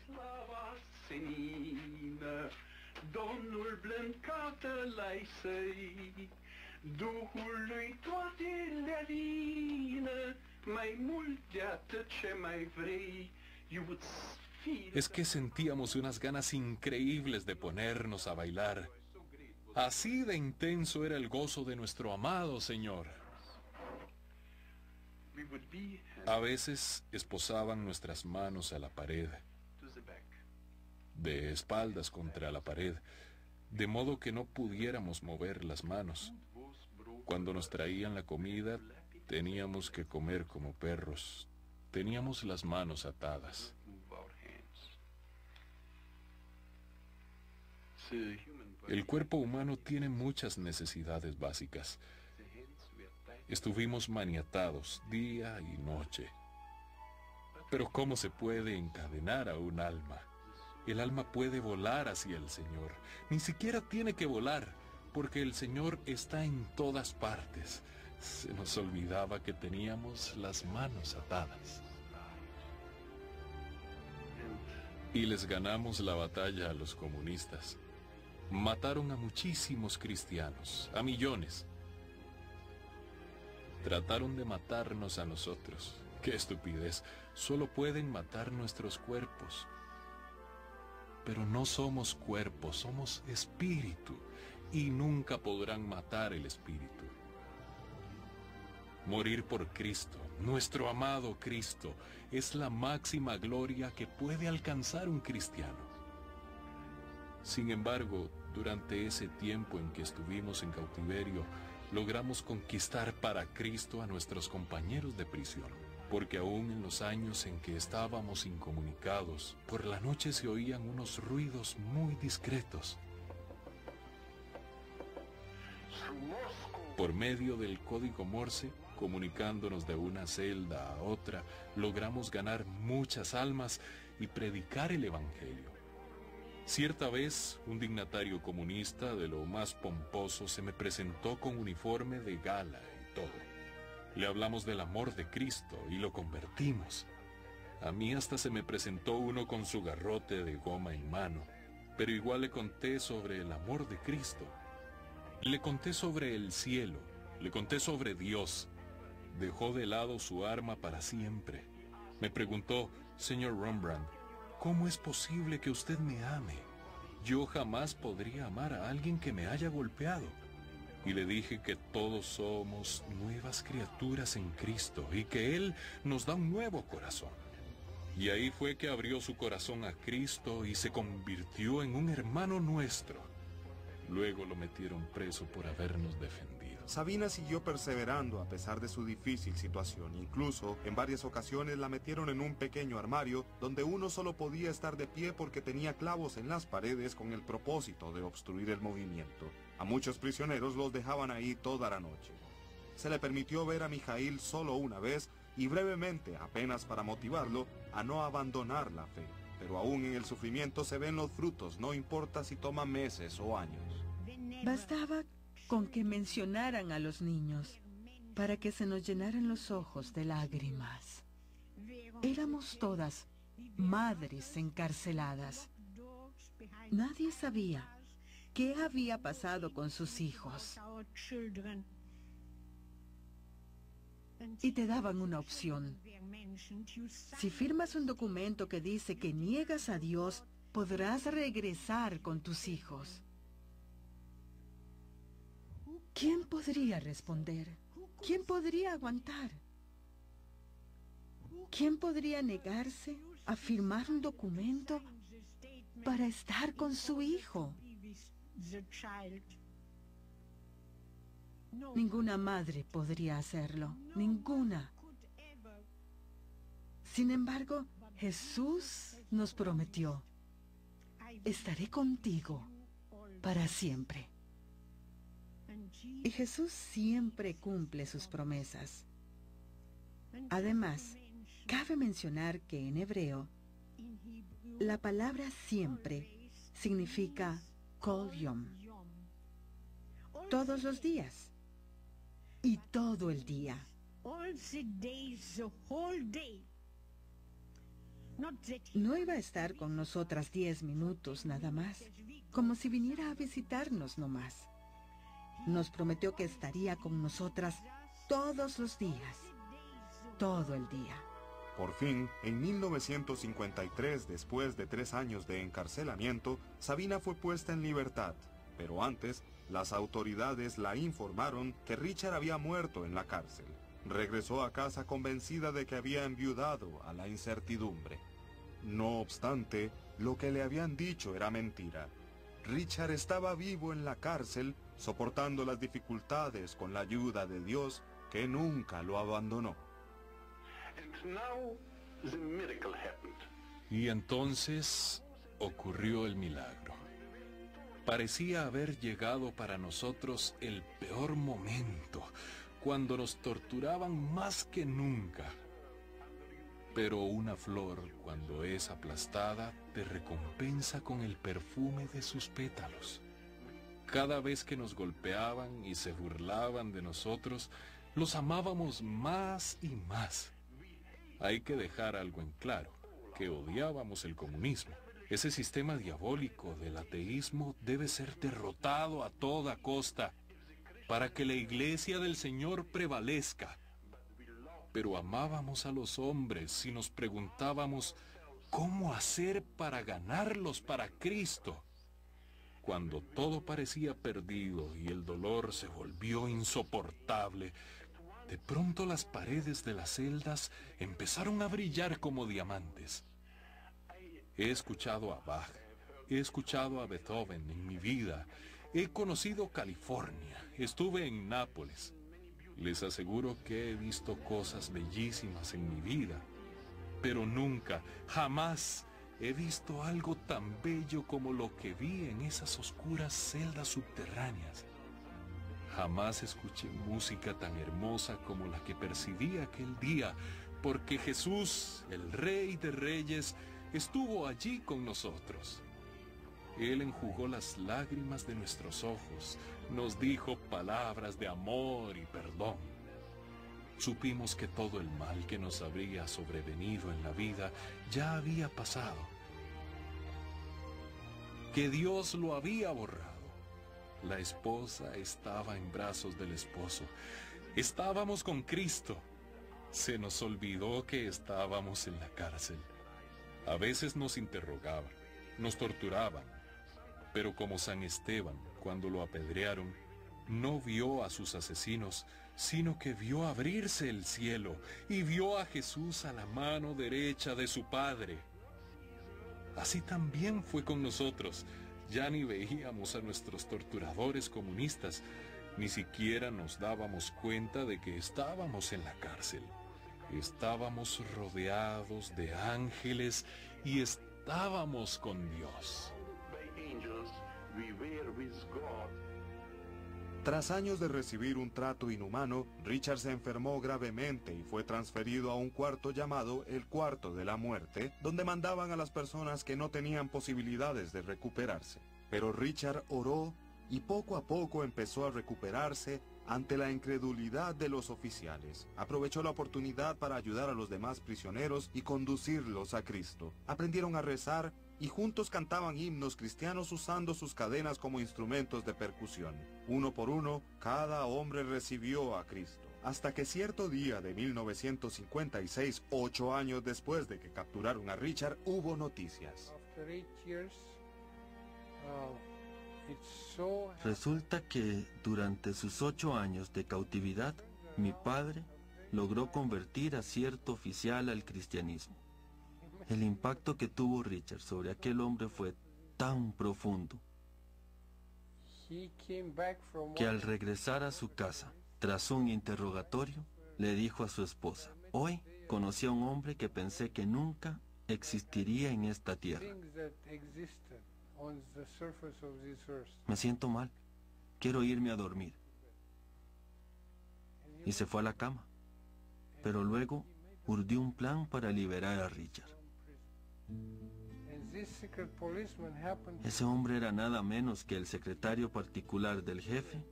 Es que sentíamos unas ganas increíbles de ponernos a bailar. Así de intenso era el gozo de nuestro amado Señor. A veces esposaban nuestras manos a la pared, de espaldas contra la pared, de modo que no pudiéramos mover las manos. Cuando nos traían la comida, teníamos que comer como perros. Teníamos las manos atadas. El cuerpo humano tiene muchas necesidades básicas. Estuvimos maniatados día y noche. Pero ¿cómo se puede encadenar a un alma? El alma puede volar hacia el Señor. Ni siquiera tiene que volar, porque el Señor está en todas partes. Se nos olvidaba que teníamos las manos atadas. Y les ganamos la batalla a los comunistas. Mataron a muchísimos cristianos, a millones. Trataron de matarnos a nosotros. ¡Qué estupidez! Solo pueden matar nuestros cuerpos. Pero no somos cuerpos, somos espíritu, y nunca podrán matar el espíritu. Morir por Cristo, nuestro amado Cristo, es la máxima gloria que puede alcanzar un cristiano. Sin embargo, durante ese tiempo en que estuvimos en cautiverio, logramos conquistar para Cristo a nuestros compañeros de prisión, porque aún en los años en que estábamos incomunicados, por la noche se oían unos ruidos muy discretos. Por medio del código Morse, comunicándonos de una celda a otra, logramos ganar muchas almas y predicar el Evangelio. Cierta vez, un dignatario comunista de lo más pomposo se me presentó con uniforme de gala y todo. Le hablamos del amor de Cristo y lo convertimos. A mí hasta se me presentó uno con su garrote de goma en mano, pero igual le conté sobre el amor de Cristo. Le conté sobre el cielo, le conté sobre Dios. Dejó de lado su arma para siempre. Me preguntó, señor Rembrandt, ¿cómo es posible que usted me ame? Yo jamás podría amar a alguien que me haya golpeado. Y le dije que todos somos nuevas criaturas en Cristo y que Él nos da un nuevo corazón. Y ahí fue que abrió su corazón a Cristo y se convirtió en un hermano nuestro. Luego lo metieron preso por habernos defendido. Sabina siguió perseverando a pesar de su difícil situación. Incluso, en varias ocasiones la metieron en un pequeño armario donde uno solo podía estar de pie porque tenía clavos en las paredes con el propósito de obstruir el movimiento. A muchos prisioneros los dejaban ahí toda la noche. Se le permitió ver a Mijaíl solo una vez y brevemente, apenas para motivarlo a no abandonar la fe. Pero aún en el sufrimiento se ven los frutos, no importa si toma meses o años. Bastaba con que mencionaran a los niños para que se nos llenaran los ojos de lágrimas. Éramos todas madres encarceladas. Nadie sabía qué había pasado con sus hijos. Y te daban una opción. Si firmas un documento que dice que niegas a Dios, podrás regresar con tus hijos. ¿Quién podría responder? ¿Quién podría aguantar? ¿Quién podría negarse a firmar un documento para estar con su hijo? Ninguna madre podría hacerlo, ninguna. Sin embargo, Jesús nos prometió: estaré contigo para siempre. Y Jesús siempre cumple sus promesas. Además, cabe mencionar que en hebreo, la palabra siempre significa kol yom, todos los días y todo el día. No iba a estar con nosotras 10 minutos nada más, como si viniera a visitarnos nomás. Nos prometió que estaría con nosotras todos los días, todo el día. Por fin, en 1953, después de 3 años de encarcelamiento, Sabina fue puesta en libertad. Pero antes, las autoridades la informaron que Richard había muerto en la cárcel. Regresó a casa convencida de que había enviudado a la incertidumbre. No obstante, lo que le habían dicho era mentira. Richard estaba vivo en la cárcel, soportando las dificultades con la ayuda de Dios, que nunca lo abandonó. Y entonces ocurrió el milagro. Parecía haber llegado para nosotros el peor momento, cuando nos torturaban más que nunca. Pero una flor, cuando es aplastada, te recompensa con el perfume de sus pétalos. Cada vez que nos golpeaban y se burlaban de nosotros, los amábamos más y más. Hay que dejar algo en claro, que odiábamos el comunismo. Ese sistema diabólico del ateísmo debe ser derrotado a toda costa para que la iglesia del Señor prevalezca. Pero amábamos a los hombres y nos preguntábamos cómo hacer para ganarlos para Cristo. Cuando todo parecía perdido y el dolor se volvió insoportable, de pronto las paredes de las celdas empezaron a brillar como diamantes. He escuchado a Bach, he escuchado a Beethoven en mi vida, he conocido California, estuve en Nápoles. Les aseguro que he visto cosas bellísimas en mi vida, pero nunca, jamás he visto algo tan bello como lo que vi en esas oscuras celdas subterráneas. Jamás escuché música tan hermosa como la que percibí aquel día, porque Jesús, el Rey de Reyes, estuvo allí con nosotros. Él enjugó las lágrimas de nuestros ojos, nos dijo palabras de amor y perdón. Supimos que todo el mal que nos habría sobrevenido en la vida ya había pasado, que Dios lo había borrado. La esposa estaba en brazos del esposo. Estábamos con Cristo. Se nos olvidó que estábamos en la cárcel. A veces nos interrogaban, nos torturaban, pero como San Esteban, cuando lo apedrearon, no vio a sus asesinos, sino que vio abrirse el cielo y vio a Jesús a la mano derecha de su Padre. Así también fue con nosotros. Ya ni veíamos a nuestros torturadores comunistas, Ni siquiera nos dábamos cuenta de que estábamos en la cárcel. Estábamos rodeados de ángeles y estábamos con Dios. Tras años de recibir un trato inhumano, Richard se enfermó gravemente y fue transferido a un cuarto llamado el cuarto de la muerte, donde mandaban a las personas que no tenían posibilidades de recuperarse. Pero Richard oró y poco a poco empezó a recuperarse ante la incredulidad de los oficiales. Aprovechó la oportunidad para ayudar a los demás prisioneros y conducirlos a Cristo. Aprendieron a rezar y juntos cantaban himnos cristianos usando sus cadenas como instrumentos de percusión. Uno por uno, cada hombre recibió a Cristo. Hasta que cierto día de 1956, 8 años después de que capturaron a Richard, hubo noticias. Resulta que durante sus 8 años de cautividad, mi padre logró convertir a cierto oficial al cristianismo. El impacto que tuvo Richard sobre aquel hombre fue tan profundo que al regresar a su casa, tras un interrogatorio, le dijo a su esposa: hoy conocí a un hombre que pensé que nunca existiría en esta tierra. Me siento mal, quiero irme a dormir. Y se fue a la cama, pero luego urdió un plan para liberar a Richard. Ese hombre era nada menos que el secretario particular del jefe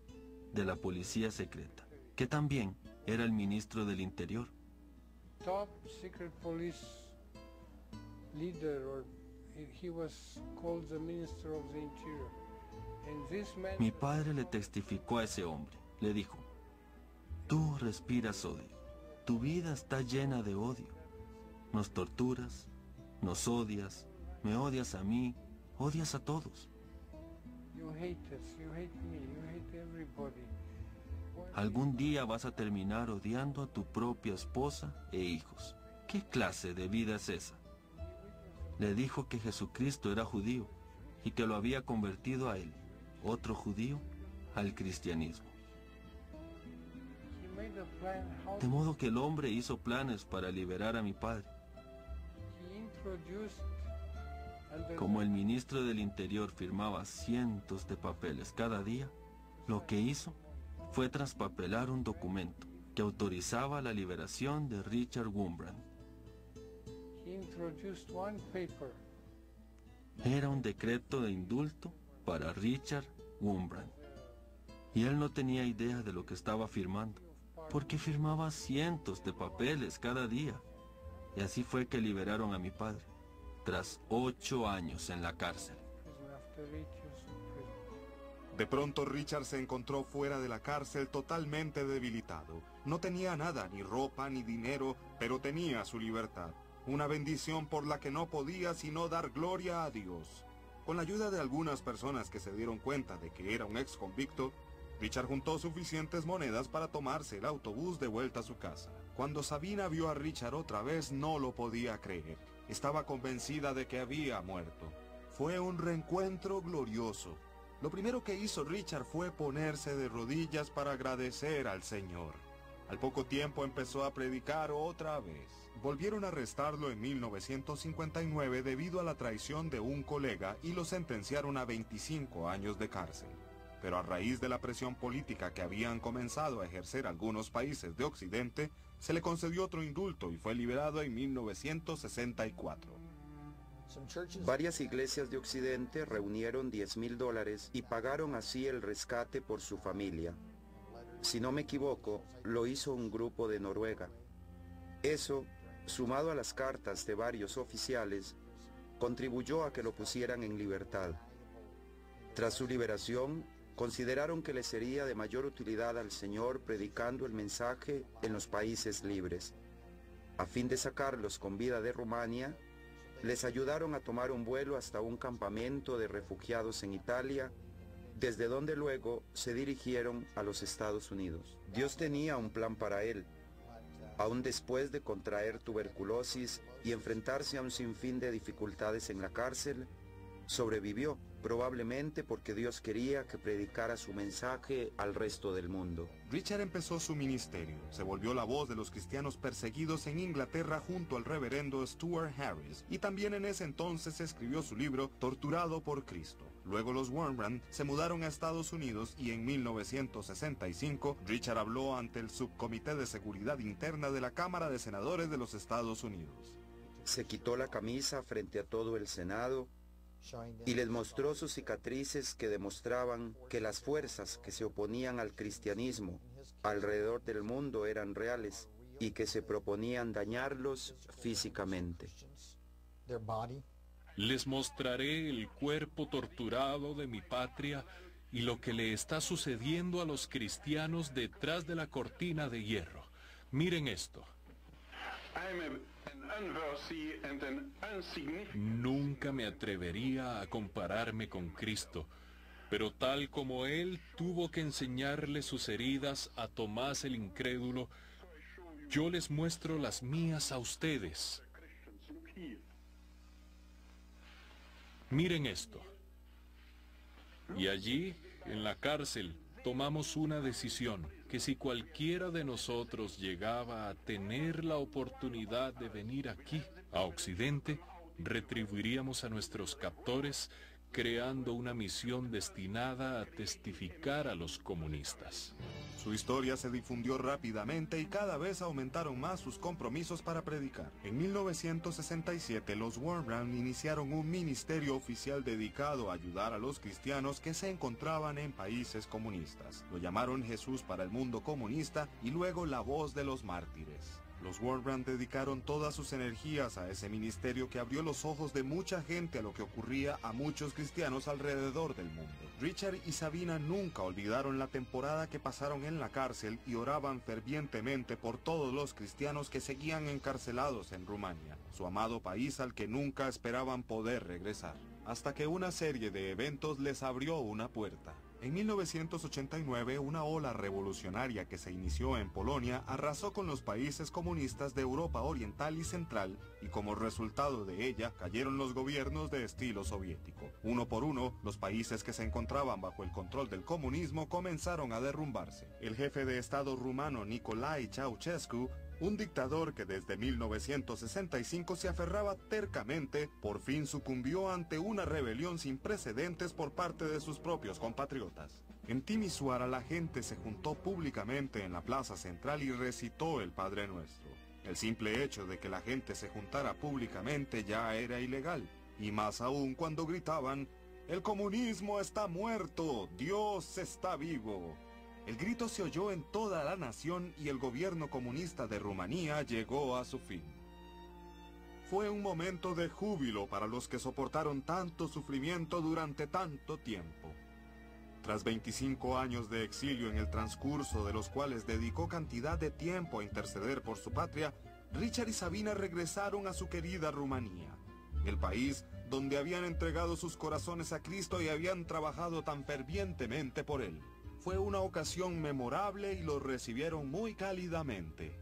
de la policía secreta, que también era el ministro del Interior. Mi padre le testificó a ese hombre. Le dijo: tú respiras odio. Tu vida está llena de odio. Nos torturas, nos odias, me odias a mí, odias a todos. Algún día vas a terminar odiando a tu propia esposa e hijos. ¿Qué clase de vida es esa? Le dijo que Jesucristo era judío y que lo había convertido a él, otro judío, al cristianismo. De modo que el hombre hizo planes para liberar a mi padre. Como el ministro del Interior firmaba cientos de papeles cada día, lo que hizo fue traspapelar un documento que autorizaba la liberación de Richard Wurmbrand. Era un decreto de indulto para Richard Wurmbrand. Y él no tenía idea de lo que estaba firmando, porque firmaba cientos de papeles cada día. Y así fue que liberaron a mi padre, tras 8 años en la cárcel. De pronto Richard se encontró fuera de la cárcel totalmente debilitado. No tenía nada, ni ropa, ni dinero, pero tenía su libertad. Una bendición por la que no podía sino dar gloria a Dios. Con la ayuda de algunas personas que se dieron cuenta de que era un ex convicto, Richard juntó suficientes monedas para tomarse el autobús de vuelta a su casa. Cuando Sabina vio a Richard otra vez, no lo podía creer. Estaba convencida de que había muerto. Fue un reencuentro glorioso. Lo primero que hizo Richard fue ponerse de rodillas para agradecer al Señor. Al poco tiempo empezó a predicar otra vez. Volvieron a arrestarlo en 1959 debido a la traición de un colega y lo sentenciaron a 25 años de cárcel. Pero a raíz de la presión política que habían comenzado a ejercer algunos países de Occidente, se le concedió otro indulto y fue liberado en 1964. Varias iglesias de Occidente reunieron $10,000 y pagaron así el rescate por su familia. Si no me equivoco, lo hizo un grupo de Noruega. Eso, sumado a las cartas de varios oficiales, contribuyó a que lo pusieran en libertad. Tras su liberación, consideraron que le sería de mayor utilidad al Señor predicando el mensaje en los países libres. A fin de sacarlos con vida de Rumania, les ayudaron a tomar un vuelo hasta un campamento de refugiados en Italia, desde donde luego se dirigieron a los Estados Unidos. Dios tenía un plan para él. Aún después de contraer tuberculosis y enfrentarse a un sinfín de dificultades en la cárcel, sobrevivió probablemente porque Dios quería que predicara su mensaje al resto del mundo. Richard empezó su ministerio. Se volvió la voz de los cristianos perseguidos en Inglaterra junto al reverendo Stuart Harris, y también en ese entonces escribió su libro Torturado por Cristo. Luego los Wurmbrand se mudaron a Estados Unidos y en 1965 Richard habló ante el Subcomité de Seguridad Interna de la Cámara de Senadores de los Estados Unidos. Se quitó la camisa frente a todo el Senado y les mostró sus cicatrices que demostraban que las fuerzas que se oponían al cristianismo alrededor del mundo eran reales y que se proponían dañarlos físicamente. Les mostraré el cuerpo torturado de mi patria y lo que le está sucediendo a los cristianos detrás de la cortina de hierro. Miren esto. Nunca me atrevería a compararme con Cristo, pero tal como Él tuvo que enseñarle sus heridas a Tomás el incrédulo, yo les muestro las mías a ustedes. Miren esto. Y allí, en la cárcel, tomamos una decisión, que si cualquiera de nosotros llegaba a tener la oportunidad de venir aquí, a Occidente, retribuiríamos a nuestros captores creando una misión destinada a testificar a los comunistas. Su historia se difundió rápidamente y cada vez aumentaron más sus compromisos para predicar. En 1967 los Wurmbrand iniciaron un ministerio oficial dedicado a ayudar a los cristianos que se encontraban en países comunistas. Lo llamaron Jesús para el mundo comunista y luego la voz de los mártires. Los Wurmbrand dedicaron todas sus energías a ese ministerio que abrió los ojos de mucha gente a lo que ocurría a muchos cristianos alrededor del mundo. Richard y Sabina nunca olvidaron la temporada que pasaron en la cárcel y oraban fervientemente por todos los cristianos que seguían encarcelados en Rumania, su amado país al que nunca esperaban poder regresar, hasta que una serie de eventos les abrió una puerta. En 1989, una ola revolucionaria que se inició en Polonia arrasó con los países comunistas de Europa Oriental y Central, y como resultado de ella cayeron los gobiernos de estilo soviético. Uno por uno, los países que se encontraban bajo el control del comunismo comenzaron a derrumbarse. El jefe de Estado rumano Nicolae Ceausescu, un dictador que desde 1965 se aferraba tercamente, por fin sucumbió ante una rebelión sin precedentes por parte de sus propios compatriotas. En Timișoara la gente se juntó públicamente en la plaza central y recitó el Padre Nuestro. El simple hecho de que la gente se juntara públicamente ya era ilegal, y más aún cuando gritaban: «¡El comunismo está muerto! ¡Dios está vivo!». El grito se oyó en toda la nación y el gobierno comunista de Rumanía llegó a su fin. Fue un momento de júbilo para los que soportaron tanto sufrimiento durante tanto tiempo. Tras 25 años de exilio en el transcurso de los cuales dedicó cantidad de tiempo a interceder por su patria, Richard y Sabina regresaron a su querida Rumanía, el país donde habían entregado sus corazones a Cristo y habían trabajado tan fervientemente por él. Fue una ocasión memorable y lo recibieron muy cálidamente.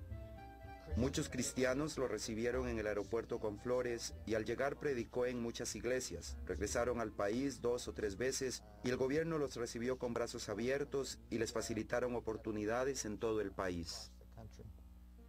Muchos cristianos lo recibieron en el aeropuerto con flores y al llegar predicó en muchas iglesias. Regresaron al país 2 o 3 veces y el gobierno los recibió con brazos abiertos y les facilitaron oportunidades en todo el país.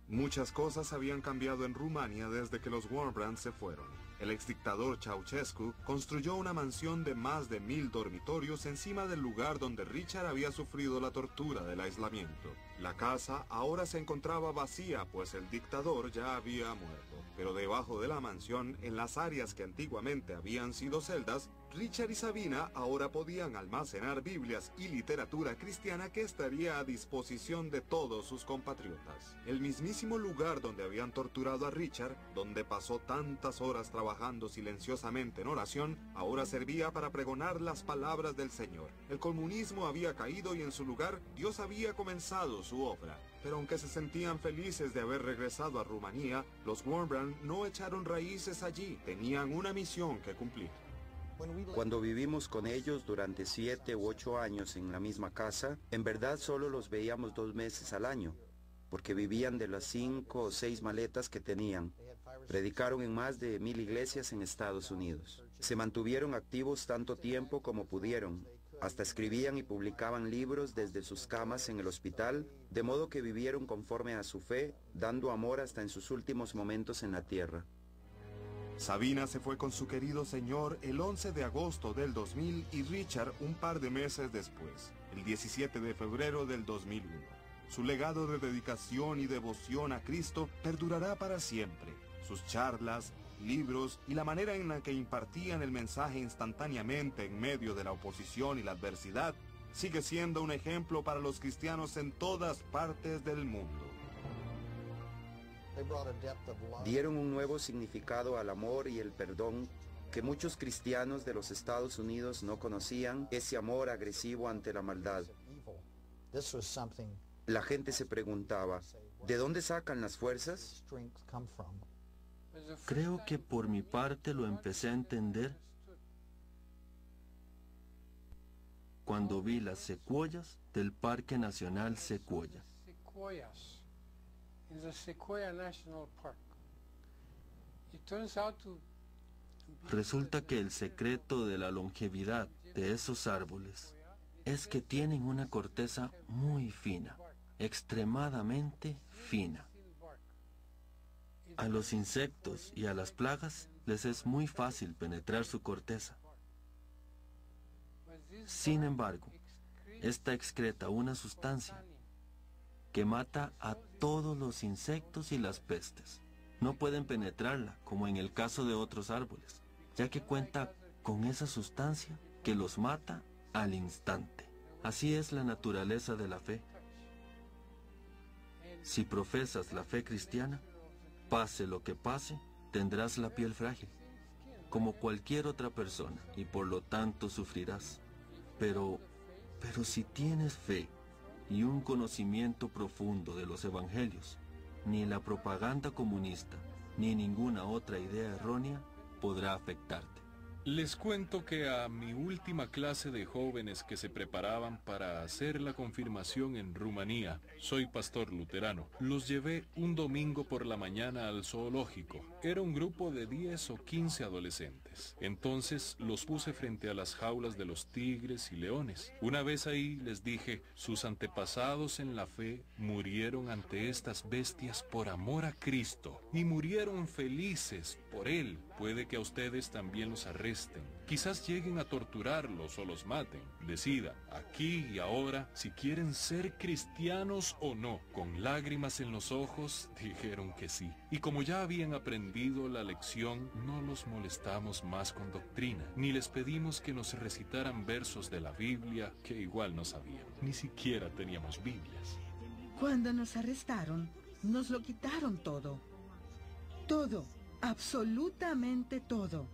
Muchas cosas habían cambiado en Rumania desde que los Wurmbrand se fueron. El exdictador Ceausescu construyó una mansión de más de 1000 dormitorios encima del lugar donde Richard había sufrido la tortura del aislamiento. La casa ahora se encontraba vacía, pues el dictador ya había muerto. Pero debajo de la mansión, en las áreas que antiguamente habían sido celdas, Richard y Sabina ahora podían almacenar Biblias y literatura cristiana que estaría a disposición de todos sus compatriotas. El mismísimo lugar donde habían torturado a Richard, donde pasó tantas horas trabajando silenciosamente en oración, ahora servía para pregonar las palabras del Señor. El comunismo había caído y en su lugar Dios había comenzado su obra. Pero aunque se sentían felices de haber regresado a Rumanía, los Wurmbrand no echaron raíces allí, tenían una misión que cumplir. Cuando vivimos con ellos durante 7 u 8 años en la misma casa, en verdad solo los veíamos 2 meses al año, porque vivían de las 5 o 6 maletas que tenían. Predicaron en más de 1000 iglesias en Estados Unidos. Se mantuvieron activos tanto tiempo como pudieron. Hasta escribían y publicaban libros desde sus camas en el hospital, de modo que vivieron conforme a su fe, dando amor hasta en sus últimos momentos en la tierra. Sabina se fue con su querido señor el 11 de agosto del 2000 y Richard un par de meses después, el 17 de febrero del 2001. Su legado de dedicación y devoción a Cristo perdurará para siempre. Sus charlas, libros y la manera en la que impartían el mensaje instantáneamente en medio de la oposición y la adversidad sigue siendo un ejemplo para los cristianos en todas partes del mundo. Dieron un nuevo significado al amor y el perdón que muchos cristianos de los Estados Unidos no conocían, ese amor agresivo ante la maldad. La gente se preguntaba, ¿de dónde sacan las fuerzas? Creo que por mi parte lo empecé a entender cuando vi las secuoyas del Parque Nacional Sequoia. In the Sequoia National Park. It turns out to Resulta que el secreto de la longevidad de esos árboles es que tienen una corteza muy fina, extremadamente fina. A los insectos y a las plagas les es muy fácil penetrar su corteza. Sin embargo, esta excreta una sustancia que mata a todos los insectos y las pestes. No pueden penetrarla, como en el caso de otros árboles, ya que cuenta con esa sustancia que los mata al instante. Así es la naturaleza de la fe. Si profesas la fe cristiana, pase lo que pase, tendrás la piel frágil, como cualquier otra persona, y por lo tanto sufrirás. Pero si tienes fe y un conocimiento profundo de los evangelios, ni la propaganda comunista, ni ninguna otra idea errónea podrá afectarte. Les cuento que a mi última clase de jóvenes que se preparaban para hacer la confirmación en Rumanía, soy pastor luterano, los llevé un domingo por la mañana al zoológico. Era un grupo de 10 o 15 adolescentes. Entonces los puse frente a las jaulas de los tigres y leones. Una vez ahí les dije, sus antepasados en la fe murieron ante estas bestias por amor a Cristo y murieron felices por Él. Puede que a ustedes también los arresten. Quizás lleguen a torturarlos o los maten. Decidan, aquí y ahora, si quieren ser cristianos o no. Con lágrimas en los ojos, dijeron que sí. Y como ya habían aprendido la lección, no los molestamos más con doctrina, ni les pedimos que nos recitaran versos de la Biblia, que igual no sabían. Ni siquiera teníamos Biblias. Cuando nos arrestaron, nos lo quitaron todo. Todo, absolutamente todo.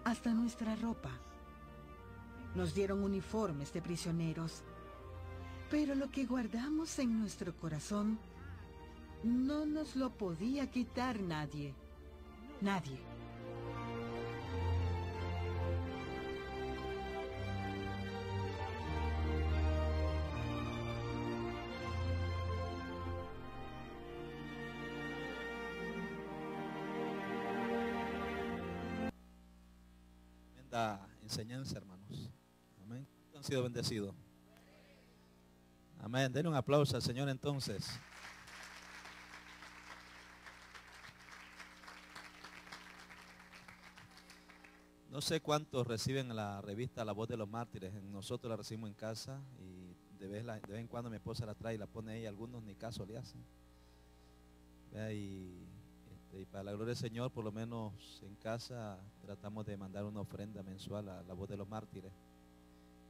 Hasta nuestra ropa. Nos dieron uniformes de prisioneros. Pero lo que guardamos en nuestro corazón no nos lo podía quitar nadie. Nadie. Tremenda enseñanza, hermanos. Amén. Han sido bendecidos. Amén. Denle un aplauso al Señor entonces. No sé cuántos reciben la revista La Voz de los Mártires. Nosotros la recibimos en casa y de vez en cuando mi esposa la trae y la pone ahí. Algunos ni caso le hacen. Vea, y para la gloria del Señor, por lo menos en casa tratamos de mandar una ofrenda mensual a La Voz de los Mártires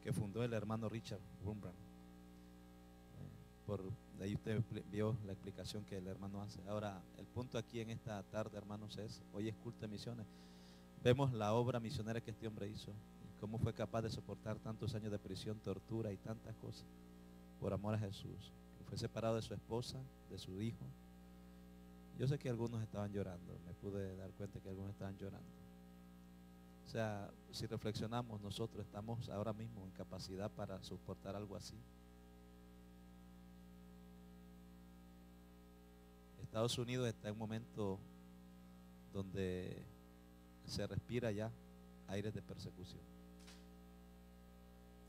que fundó el hermano Richard Wurmbrand. Por ahí usted vio la explicación que el hermano hace. Ahora, el punto aquí en esta tarde, hermanos, es, hoy es culto de misiones. Vemos la obra misionera que este hombre hizo y cómo fue capaz de soportar tantos años de prisión, tortura y tantas cosas por amor a Jesús. Que fue separado de su esposa, de su hijo. Yo sé que algunos estaban llorando, me pude dar cuenta que algunos estaban llorando. O sea, si reflexionamos, nosotros estamos ahora mismo en capacidad para soportar algo así. Estados Unidos está en un momento donde se respira ya aires de persecución.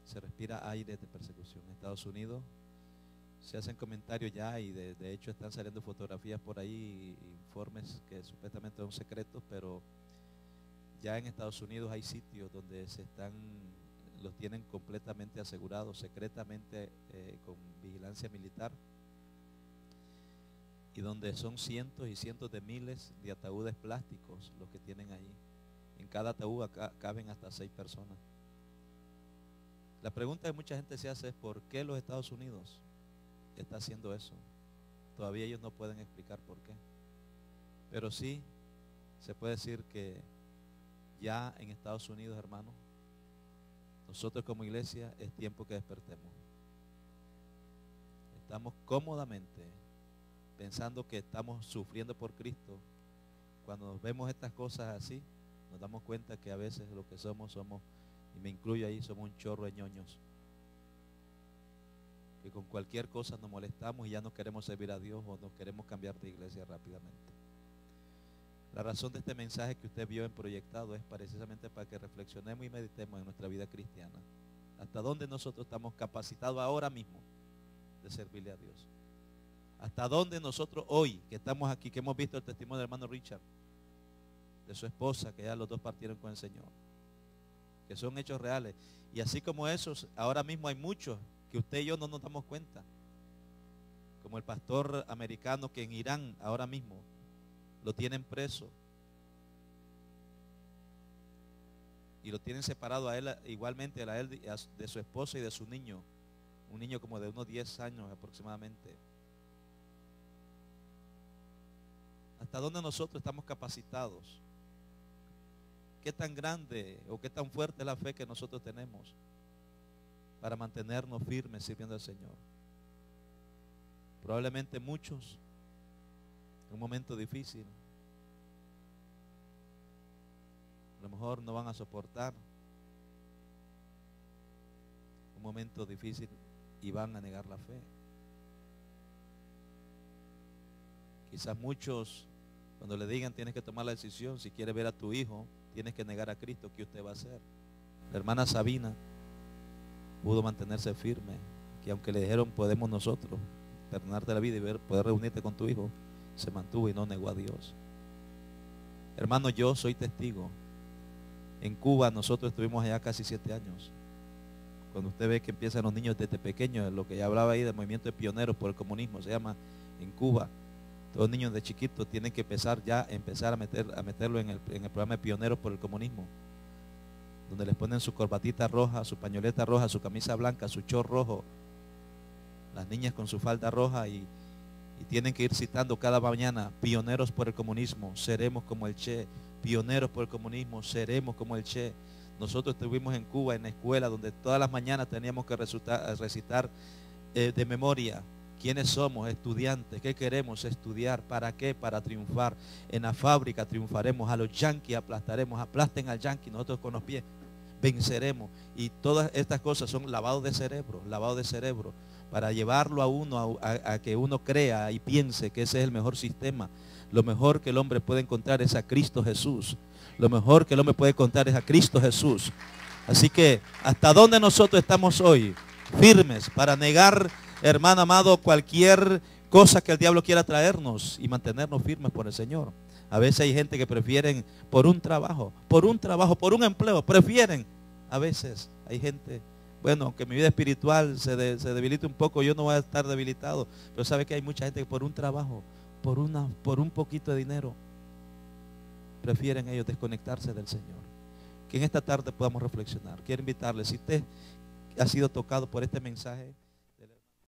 Se respira aires de persecución. En Estados Unidos se hacen comentarios ya y de hecho están saliendo fotografías por ahí, informes que supuestamente son secretos, pero ya en Estados Unidos hay sitios donde los tienen completamente asegurados, secretamente, con vigilancia militar, y donde son cientos y cientos de miles de ataúdes plásticos los que tienen ahí. En cada ataúd caben hasta 6 personas. La pregunta que mucha gente se hace es ¿por qué los Estados Unidos está haciendo eso? Todavía ellos no pueden explicar por qué. Pero sí se puede decir que ya en Estados Unidos, hermanos, nosotros como iglesia es tiempo que despertemos. Estamos cómodamente pensando que estamos sufriendo por Cristo. Cuando nos vemos estas cosas así, nos damos cuenta que a veces lo que somos, y me incluyo ahí, somos un chorro de ñoños. Que con cualquier cosa nos molestamos y ya no queremos servir a Dios o nos queremos cambiar de iglesia rápidamente. La razón de este mensaje que usted vio en proyectado es precisamente para que reflexionemos y meditemos en nuestra vida cristiana. Hasta dónde nosotros estamos capacitados ahora mismo de servirle a Dios. Hasta dónde nosotros hoy, que estamos aquí, que hemos visto el testimonio del hermano Richard, de su esposa, que ya los dos partieron con el Señor, que son hechos reales. Y así como esos, ahora mismo hay muchos que usted y yo no nos damos cuenta. Como el pastor americano que en Irán ahora mismo lo tienen preso y lo tienen separado a él, igualmente a él de su esposa y de su niño, un niño como de unos 10 años aproximadamente. ¿Hasta dónde nosotros estamos capacitados? ¿Qué tan grande o qué tan fuerte es la fe que nosotros tenemos para mantenernos firmes sirviendo al Señor? Probablemente muchos en un momento difícil a lo mejor no van a soportar un momento difícil y van a negar la fe. Quizás muchos, cuando le digan tienes que tomar la decisión, si quieres ver a tu hijo tienes que negar a Cristo, ¿qué usted va a hacer? La hermana Sabina pudo mantenerse firme, que aunque le dijeron podemos nosotros perdonarte la vida y poder reunirte con tu hijo, se mantuvo y no negó a Dios. Hermano, yo soy testigo. En Cuba nosotros estuvimos allá casi 7 años. Cuando usted ve que empiezan los niños desde pequeños, lo que ya hablaba ahí del movimiento de pioneros por el comunismo, se llama en Cuba. Todos los niños de chiquitos tienen que empezar a meterlo en el programa de pioneros por el comunismo, donde les ponen su corbatita roja, su pañoleta roja, su camisa blanca, su short rojo, las niñas con su falda roja y tienen que ir citando cada mañana: pioneros por el comunismo, seremos como el Che. Pioneros por el comunismo, seremos como el Che. Nosotros estuvimos en Cuba en la escuela donde todas las mañanas teníamos que recitar de memoria quiénes somos, estudiantes, qué queremos estudiar, para qué, para triunfar. En la fábrica triunfaremos, a los yanquis aplastaremos, aplasten al yanqui, nosotros con los pies venceremos. Y todas estas cosas son lavado de cerebro, para llevarlo a uno a que uno crea y piense que ese es el mejor sistema. Lo mejor que el hombre puede encontrar es a Cristo Jesús. Lo mejor que el hombre puede encontrar es a Cristo Jesús. Así que, ¿hasta dónde nosotros estamos hoy? Firmes para negar, hermano amado, cualquier cosa que el diablo quiera traernos y mantenernos firmes por el Señor. A veces hay gente que prefieren por un trabajo, por un empleo, prefieren. A veces hay gente, bueno, aunque mi vida espiritual se debilite un poco, yo no voy a estar debilitado, pero sabe que hay mucha gente que por un trabajo, por un poquito de dinero, prefieren ellos desconectarse del Señor. Que en esta tarde podamos reflexionar. Quiero invitarles, si usted ha sido tocado por este mensaje,